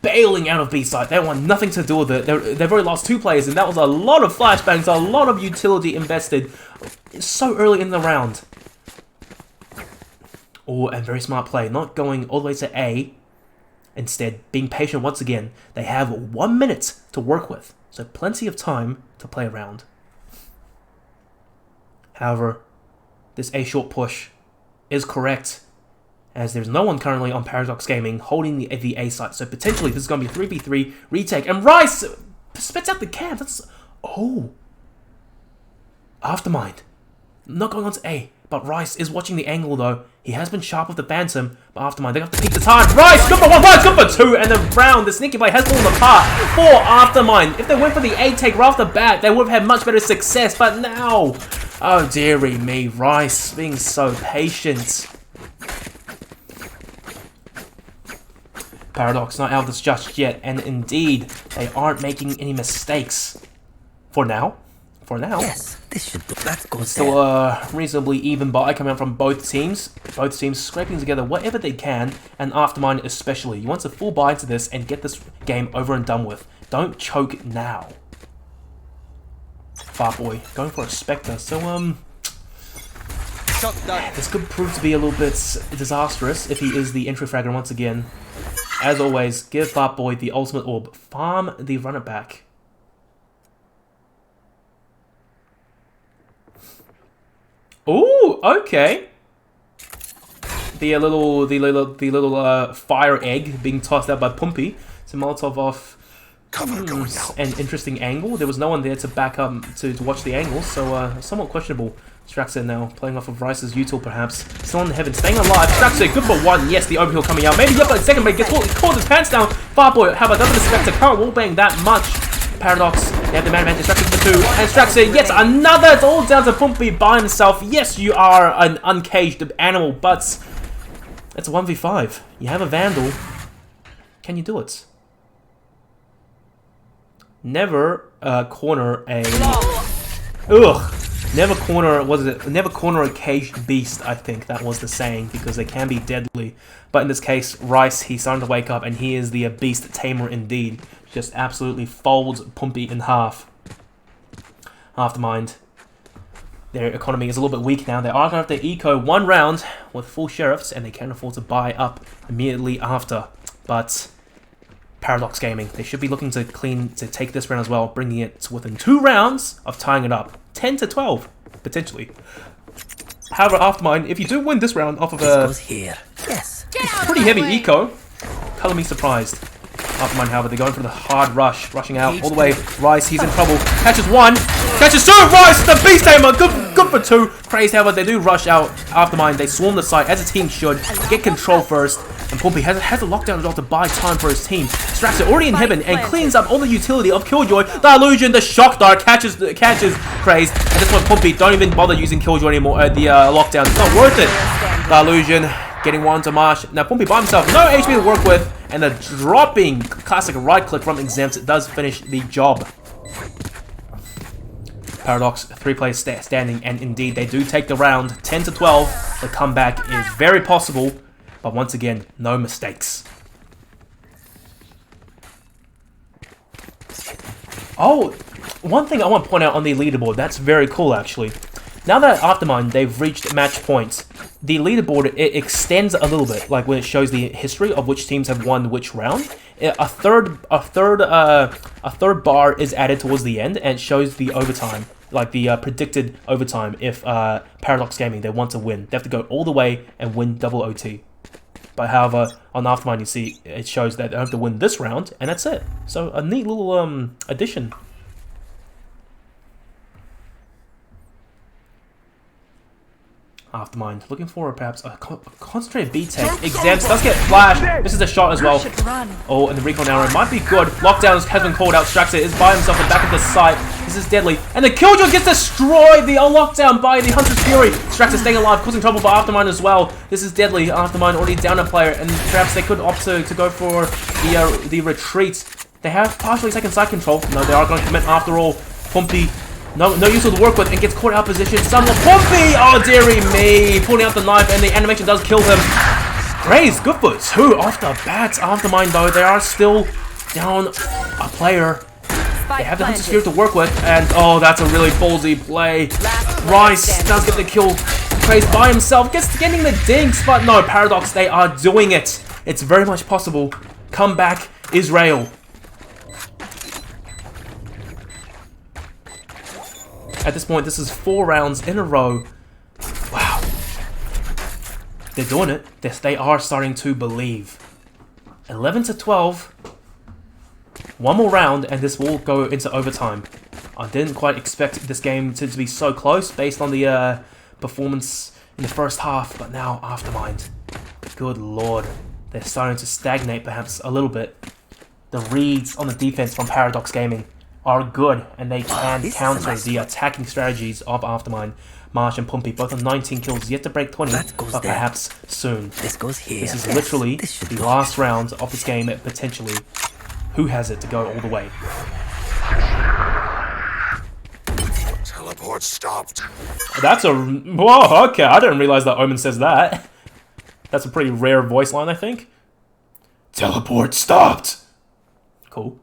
bailing out of B side. They want nothing to do with it. They've already lost 2 players, and that was a lot of flashbangs, a lot of utility invested so early in the round. Oh, and very smart play. Not going all the way to A. Instead, being patient once again. They have 1 minute to work with, so plenty of time to play around. However, this A short push is correct, as there's no one currently on Paradox Gaming holding the A site. So potentially this is going to be 3v3 retake. And Rice spits out the cam. That's... Oh. Aftermind. Not going on to A. But Rice is watching the angle though. He has been sharp with the Phantom. But Aftermind, they have to peek the time. Rice, good for 1. Rice, good for 2. And the round, the sneaky play has fallen apart for Aftermind. If they went for the A take right off the bat, they would have had much better success. But now... Oh dearie me. Rice being so patient. Paradox not out of this just yet, and indeed, they aren't making any mistakes. For now. Yes, this should do. That's good. It's still a reasonably even buy coming out from both teams. Both teams scraping together whatever they can, and Aftermind especially. You want a full buy into this and get this game over and done with. Don't choke now. Fartboy going for a Spectre, so this could prove to be a little bit disastrous if he is the entry fragger once again. As always, give Fartboy the ultimate orb. Farm the run it back. Ooh, okay. The little fire egg being tossed out by Pumpy. So Molotov off. An interesting angle. There was no one there to back up to watch the angle, so somewhat questionable. Straxer now playing off of Rice's util perhaps. Still on the heaven, staying alive. Straxer, good for one. Yes, the overheal coming out. Maybe up at second, but gets caught his pants down. Farboy, however, doesn't expect a current wallbang that much. Paradox, they have the man distracted for 2. And Straxer gets another. It's all down to Pumpy by himself. Yes, you are an uncaged animal, but it's a 1v5. You have a Vandal. Can you do it? Never corner a... Ugh. Never corner a caged beast, I think that was the saying, because they can be deadly. But in this case, Rice, he's starting to wake up, and he is the beast tamer indeed. Just absolutely folds Pumpy in half. Aftermind. Their economy is a little bit weak now. They are going to have to eco 1 round with full sheriffs, and they can afford to buy up immediately after. But Paradox Gaming, they should be looking to take this round as well, bringing it to within 2 rounds of tying it up. 10 to 12, potentially. However, Aftermind, if you do win this round off of a pretty heavy eco, color me surprised. Aftermind, however, they're going for the hard rush, rushing out all the way. Rice, he's in trouble. Catches 1, catches 2. Rice, the beast tamer, good for 2. Craze, however, they do rush out. Aftermind, they swarm the site as a team should. Get control first. And Pumpy has a lockdown as well to buy time for his team. Straxer already in heaven and cleans up all the utility of Killjoy. The illusion, the shock dart catches Craze. And this one, Pumpy, don't even bother using Killjoy anymore at the lockdown. It's not worth it. The illusion getting 1 to Marsh. Now Pumpy by himself, no HP to work with, and the dropping classic right click from Exempt does finish the job. Paradox, 3 players standing, and indeed they do take the round. 10 to 12. The comeback is very possible. But once again, no mistakes. Oh, one thing I want to point out on the leaderboard, that's very cool actually. Now that Aftermind, they've reached match points, the leaderboard, it extends a little bit, like when it shows the history of which teams have won which round. A third bar is added towards the end, and it shows the overtime, like the predicted overtime if Paradox Gaming, they want to win. They have to go all the way and win double OT. But however, on Aftermind, you see, it shows that they have to win this round, and that's it. So, a neat little addition. Aftermind, looking for perhaps a concentrated B-Tech. Exempts, does get flash. This is a shot as well. Oh, and the recon arrow might be good. Lockdown has been called out. Straxer is by himself at the back of the site. This is deadly. And the Killjoy gets destroyed. The lockdown by the Hunter's Fury. Straxer staying alive, causing trouble for Aftermind as well. This is deadly. Aftermind already down a player, and perhaps they could opt to go for the retreat. They have partially taken side control. No, they are going to commit after all. Pumpy. No use to work with, and gets caught out of position. Someone, Pumpy! Oh, dearie me! Pulling out the knife, and the animation does kill him. Graze, good for 2 off the bat. Aftermind, though, they are still down a player. They have the Hunter's Fury to work with, and oh, that's a really ballsy play. Rice does get the kill. Graze by himself, getting the dinks, but no, Paradox, they are doing it. It's very much possible. Come back, Israel. At this point, this is 4 rounds in a row. Wow. They're doing it. They are starting to believe. 11 to 12. 1 more round, and this will go into overtime. I didn't quite expect this game to be so close based on the performance in the first half, but now Aftermind. Good lord. They're starting to stagnate perhaps a little bit. The reads on the defense from Paradox Gaming are good, and they can counter the attacking strategies of Aftermind. Marsh and Pumpy, both on 19 kills, yet to break 20, but perhaps soon. This goes here. This is literally the last round of this game, potentially. Who has it to go all the way? Teleport stopped. That's a... Whoa, okay, I didn't realize that Omen says that. That's a pretty rare voice line, I think. Teleport stopped! Cool.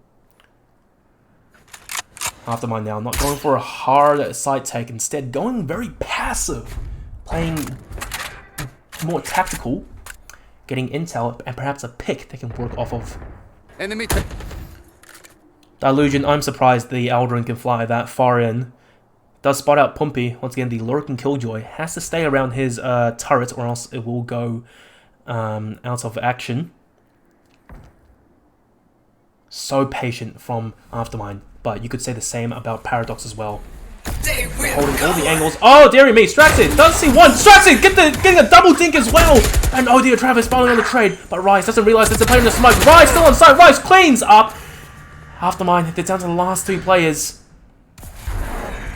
Aftermind now, not going for a hard side take, instead going very passive, playing more tactical, getting intel and perhaps a pick they can work off of. Enemy. Illusion, I'm surprised the Aldrin can fly that far in. Does spot out Pumpy. Once again, the lurking Killjoy has to stay around his turret or else it will go out of action. So patient from Aftermind. But you could say the same about Paradox as well. Holding all the angles. Oh, dearie me. Straxid does see one. Straxid getting a double dink as well. And oh dear, Travis following on the trade. But Rice doesn't realize there's a player in the smoke. Rice still on side. Rice cleans up. Aftermind, they're down to the last 3 players.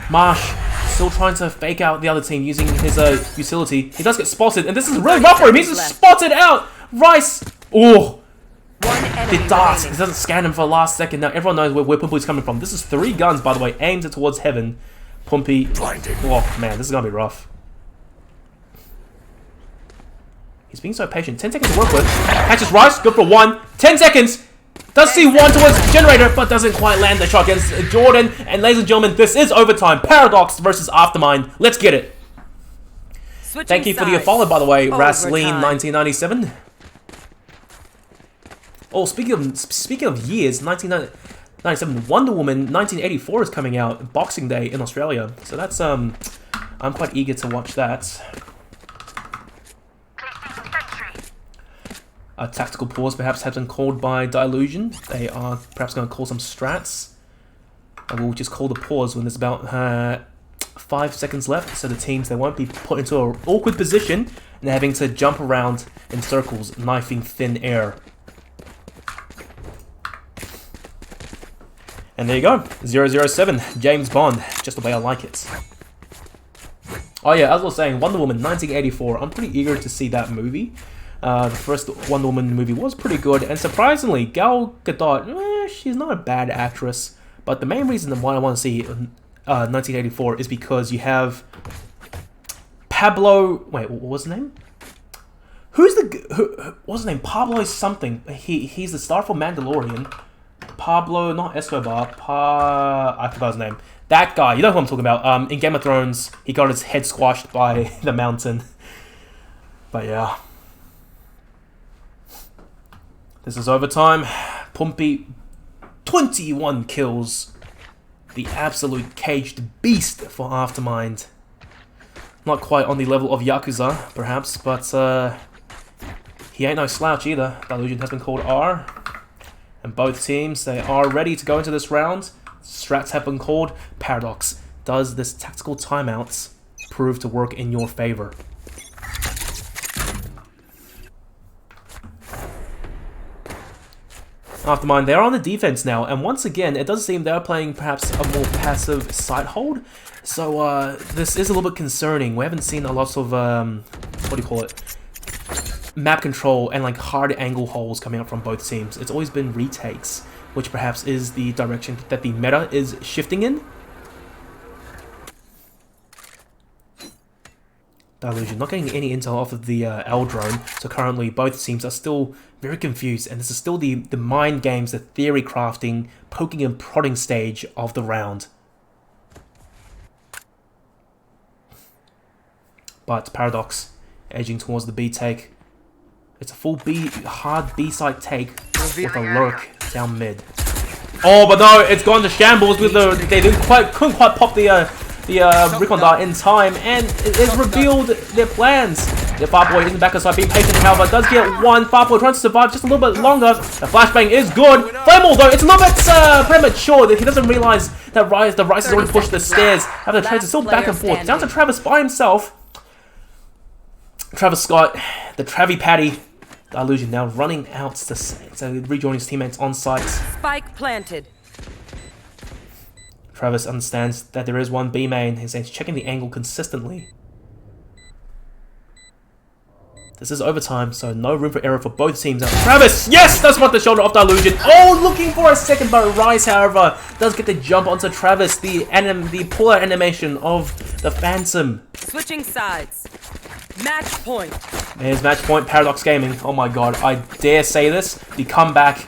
Marsh still trying to fake out the other team using his utility. He does get spotted, and this is really rough for him. He's just spotted out. Rice. Oh. The dart. He doesn't scan him for the last second. Now everyone knows where Pumpy's coming from. This is 3 guns, by the way, aimed towards heaven. Pumpy. Oh man, this is gonna be rough. He's being so patient. 10 seconds to work with. Catches Rice. Good for 1. 10 seconds. Does see 1 towards Generator, but doesn't quite land the shot against Jordan. And ladies and gentlemen, this is overtime. Paradox versus Aftermind. Let's get it. Thank you for the follow, by the way, Rasleen1997. Oh, speaking of years, 1997, Wonder Woman 1984 is coming out Boxing Day in Australia. So that's I'm quite eager to watch that. A tactical pause perhaps has been called by Dilution. They are perhaps going to call some strats. And we'll just call the pause when there's about 5 seconds left. So the teams, they won't be put into an awkward position and having to jump around in circles, knifing thin air. And there you go, 007, James Bond, just the way I like it. Oh yeah, as I was saying, Wonder Woman 1984, I'm pretty eager to see that movie. The first Wonder Woman movie was pretty good, and surprisingly, Gal Gadot, she's not a bad actress, but the main reason why I want to see 1984 is because you have Pablo, wait, what was his name? What's his name? Pablo something. He's the star for Mandalorian. Pablo, not Escobar, I forgot his name. That guy, you know who I'm talking about. In Game of Thrones, he got his head squashed by the mountain. But yeah. This is overtime. Pumpy, 21 kills. The absolute caged beast for Aftermind. Not quite on the level of Yakuza, perhaps, but he ain't no slouch either. Dilution has been called R. And both teams, they are ready to go into this round. Strats have been called. Paradox, does this tactical timeouts prove to work in your favor? Aftermind, they're on the defense now, and once again, it does seem they're playing perhaps a more passive side hold. So this is a little bit concerning. We haven't seen a lot of what do you call it? Map control and like hard angle holes coming up from both teams. It's always been retakes, which perhaps is the direction that the meta is shifting in. Dilution not getting any intel off of the L drone, so currently both teams are still very confused, and this is still the mind games, the theory crafting, poking and prodding stage of the round. But Paradox edging towards the B take. It's a full hard B side take with a lurk down mid. Oh, but no, it's gone to shambles with they couldn't quite pop the recon dart in time, and it revealed their plans. The Farboy isn't back aside, being patient, however, does get one. Farboy trying to survive just a little bit longer. The flashbang is good. Flammable though, it's a little bit premature that he doesn't realize that the Rice has already pushed the stairs. After the trades are still back and forth. Down to Travis by himself. Travis Scott, the Travie Patty. Dilution now running out to rejoin his teammates on site. Spike planted. Travis understands that there is one B main. He's checking the angle consistently. This is overtime, so no room for error for both teams. Travis, yes, does spot the shoulder of Dilution. Oh, looking for a second, but Rice, however, does get the jump onto Travis. The pull-out animation of the Phantom. Switching sides. Match point. There's match point. Paradox Gaming. Oh my god, I dare say this. The comeback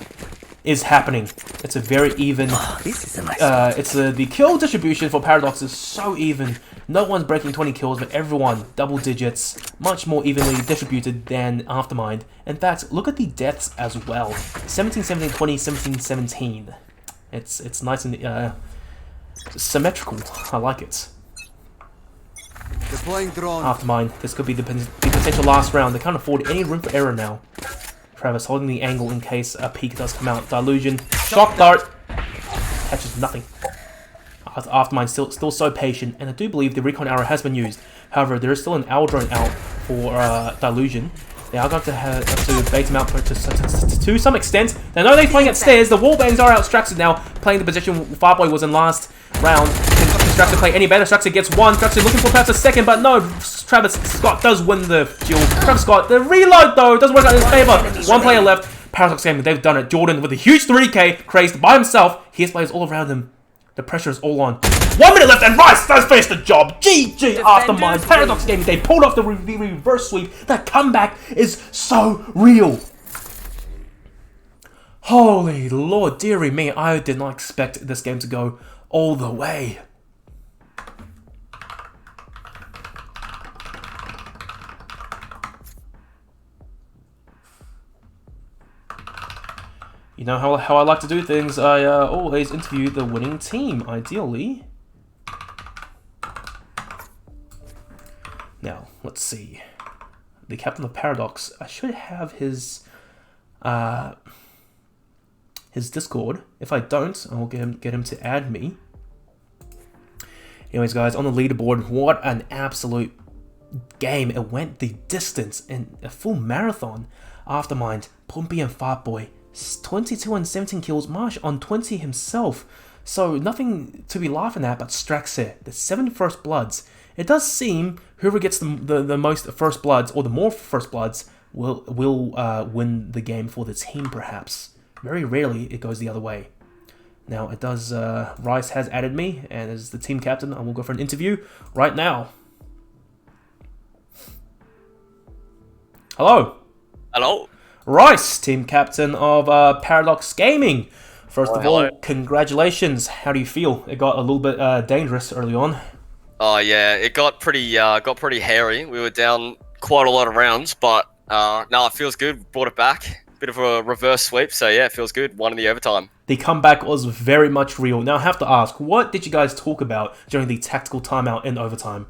is happening. It's a very even. The kill distribution for Paradox is so even. No one's breaking 20 kills, but everyone double digits, much more evenly distributed than Aftermind. In fact, look at the deaths as well. 17, 17, 20, 17, 17. It's nice and symmetrical. I like it. Deploying drone. Aftermind, this could be the potential last round. They can't afford any room for error now. Travis holding the angle in case a peek does come out. Dilution, shock dart, catches nothing. Aftermind still so patient, and I do believe the recon arrow has been used. However, there is still an owl drone out for Dilusion. They are going to have to bait him out to some extent. They know they're playing at stairs. The wallbangs are out. Straxer now playing the position Farboy was in last round. Can Straxer play any better? Straxer gets one. Straxer looking for perhaps a second, but no. Travis Scott does win the duel. Travis Scott, the reload though, doesn't work out in his favor. One player left. Paradox Gaming, they've done it. Jordan with a huge 3K, crazed by himself. He has players all around him. The pressure is all on. 1 minute left, and Rice does finish the job. GG Aftermind. Paradox Gaming, they pulled off the reverse sweep. That comeback is so real. Holy Lord, dearie me, I did not expect this game to go all the way. You know how I like to do things, I always interview the winning team, ideally. Now, let's see. The captain of Paradox, I should have his Discord. If I don't, I will get him to add me. Anyways, guys, on the leaderboard, what an absolute game. It went the distance in a full marathon. Aftermind, Pumpy and Fartboy. 22 and 17 kills, Marsh on 20 himself. So nothing to be laughing at, but Straxer, the 7 first bloods. It does seem whoever gets the most first bloods, or the more first bloods, will win the game for the team perhaps. Very rarely it goes the other way. Now it does, Rice has added me, and as the team captain, I will go for an interview right now. Hello. Hello. Rice, team captain of Paradox Gaming. First of all, congratulations. How do you feel? It got a little bit dangerous early on. Oh yeah, it got pretty hairy. We were down quite a lot of rounds, but no, it feels good. Brought it back. Bit of a reverse sweep, so yeah, it feels good. Won in the overtime. The comeback was very much real. Now I have to ask, what did you guys talk about during the tactical timeout in overtime?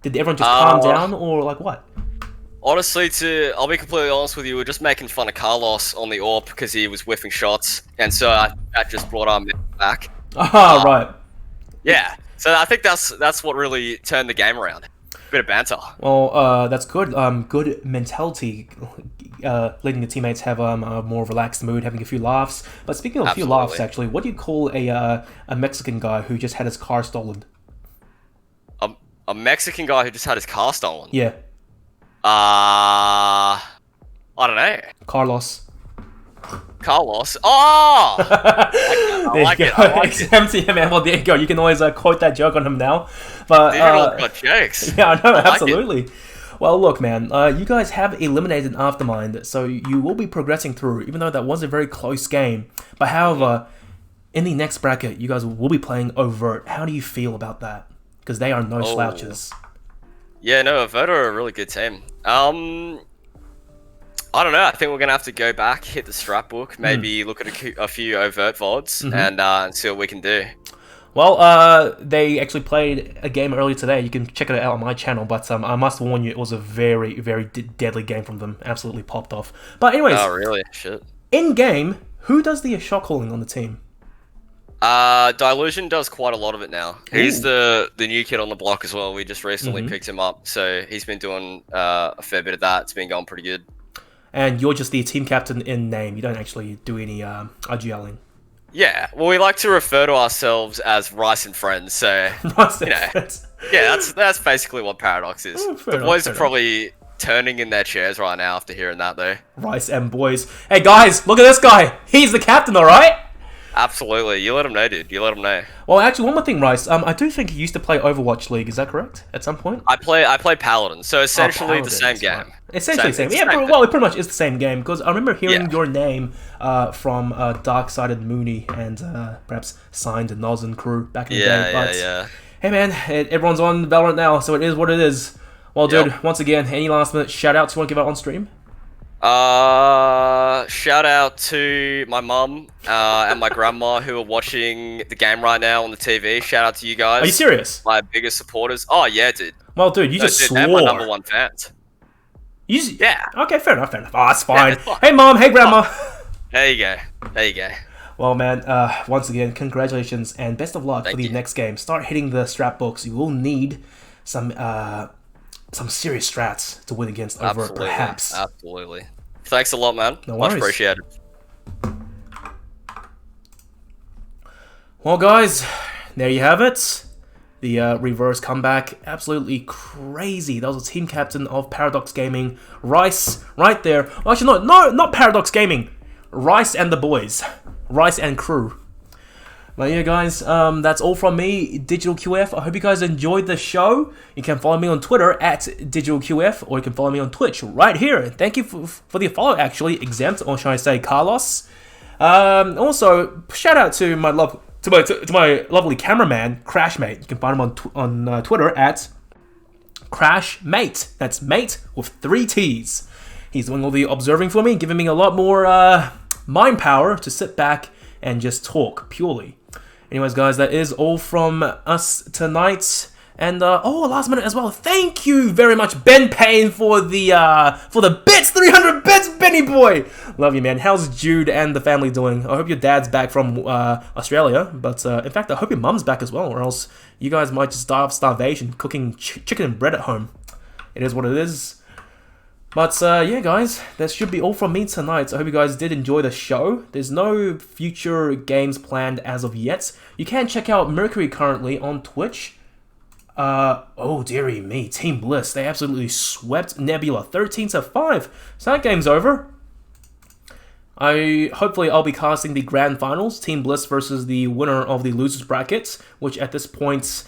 Did everyone just calm down, or like what? Honestly, I'll be completely honest with you, we were just making fun of Carlos on the AWP because he was whiffing shots, and so that just brought our men back. Ah, right. Yeah, so I think that's what really turned the game around. Bit of banter. Well, that's good. Good mentality, letting the teammates have a more relaxed mood, having a few laughs. But speaking of a few laughs, actually, what do you call a Mexican guy who just had his car stolen? A Mexican guy who just had his car stolen? Yeah. I don't know. Carlos. Oh! I like it. Well, there you go. You can always quote that joke on him now. But got jokes. Yeah, I know, absolutely. Well, look, man. You guys have eliminated Aftermind, so you will be progressing through, even though that was a very close game. But however, in the next bracket, you guys will be playing Overt. How do you feel about that? Because they are no slouches. Yeah, no, Overt are a really good team. I don't know. I think we're gonna have to go back, hit the strat book, maybe look at a few Overt VODs, and see what we can do. Well, they actually played a game earlier today. You can check it out on my channel, but I must warn you, it was a very, very deadly game from them. Absolutely popped off. But anyways, oh really? Shit. In game, who does the shot calling on the team? Dilution does quite a lot of it now. He's the new kid on the block as well. We just recently picked him up, so he's been doing a fair bit of that. It's been going pretty good. And you're just the team captain in name. You don't actually do any IGLing. Yeah, well, we like to refer to ourselves as Rice and Friends, so friends. Yeah, that's basically what Paradox is. The boys are probably turning in their chairs right now after hearing that, though. Rice and boys. Hey guys, look at this guy. He's the captain, all right? Absolutely. You let him know, dude. You let him know. Well, actually, one more thing, Rice. I do think you used to play Overwatch League. Is that correct? At some point? I play Paladin, so essentially the same game. Right. Essentially the same. Yeah, well, it pretty much is the same game, because I remember hearing your name from Dark-Sided Mooney and perhaps Signed Noz and crew back in the day. But, hey, man, everyone's on Valorant now, so it is what it is. Well, dude, once again, any last-minute shout-outs you want to give out on stream? Shout out to my mum and my grandma who are watching the game right now on the TV. Shout out to you guys. Are you serious? My biggest supporters. Oh yeah, dude. Well, dude, you just swore. They're my #1 fans. Yeah. Okay, fair enough. Oh, that's fine. Hey, mom. Hey, grandma. There you go. Well, man, once again, congratulations and best of luck for the next game. Start hitting the strat books. You will need some serious strats to win against Overt, perhaps. Absolutely. Thanks a lot, man. No Much worries. appreciated. Well, guys, there you have it. The reverse comeback, absolutely crazy. That was the team captain of Paradox Gaming, Rice, right there. Well, actually, not Paradox Gaming. Rice and the boys. Rice and crew. But yeah, guys, that's all from me, DigitalQF. I hope you guys enjoyed the show. You can follow me on Twitter at DigitalQF, or you can follow me on Twitch right here. Thank you for the follow, actually, Exempt, or should I say Carlos. Also, shout out to my lovely cameraman, Crashmate. You can find him on Twitter at Crashmate. That's mate with 3 T's. He's doing all the observing for me, giving me a lot more mind power to sit back and just talk purely. Anyways, guys, that is all from us tonight. And last minute as well. Thank you very much, Ben Payne, for the bits, 300 bits, Benny boy. Love you, man. How's Jude and the family doing? I hope your dad's back from Australia, but in fact, I hope your mum's back as well, or else you guys might just die of starvation cooking chicken and bread at home. It is what it is. But yeah, guys, that should be all from me tonight. I hope you guys did enjoy the show. There's no future games planned as of yet. You can check out Mercury currently on Twitch. Oh dearie me, Team Bliss, they absolutely swept Nebula 13-5. So that game's over. Hopefully I'll be casting the grand finals, Team Bliss versus the winner of the losers brackets, which at this point,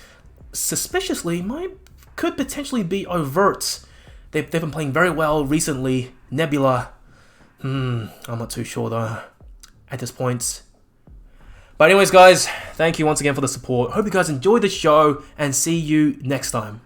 suspiciously, could potentially be Overt. They've been playing very well recently. Nebula, I'm not too sure though, at this point. But anyways, guys, thank you once again for the support. Hope you guys enjoyed the show, and see you next time.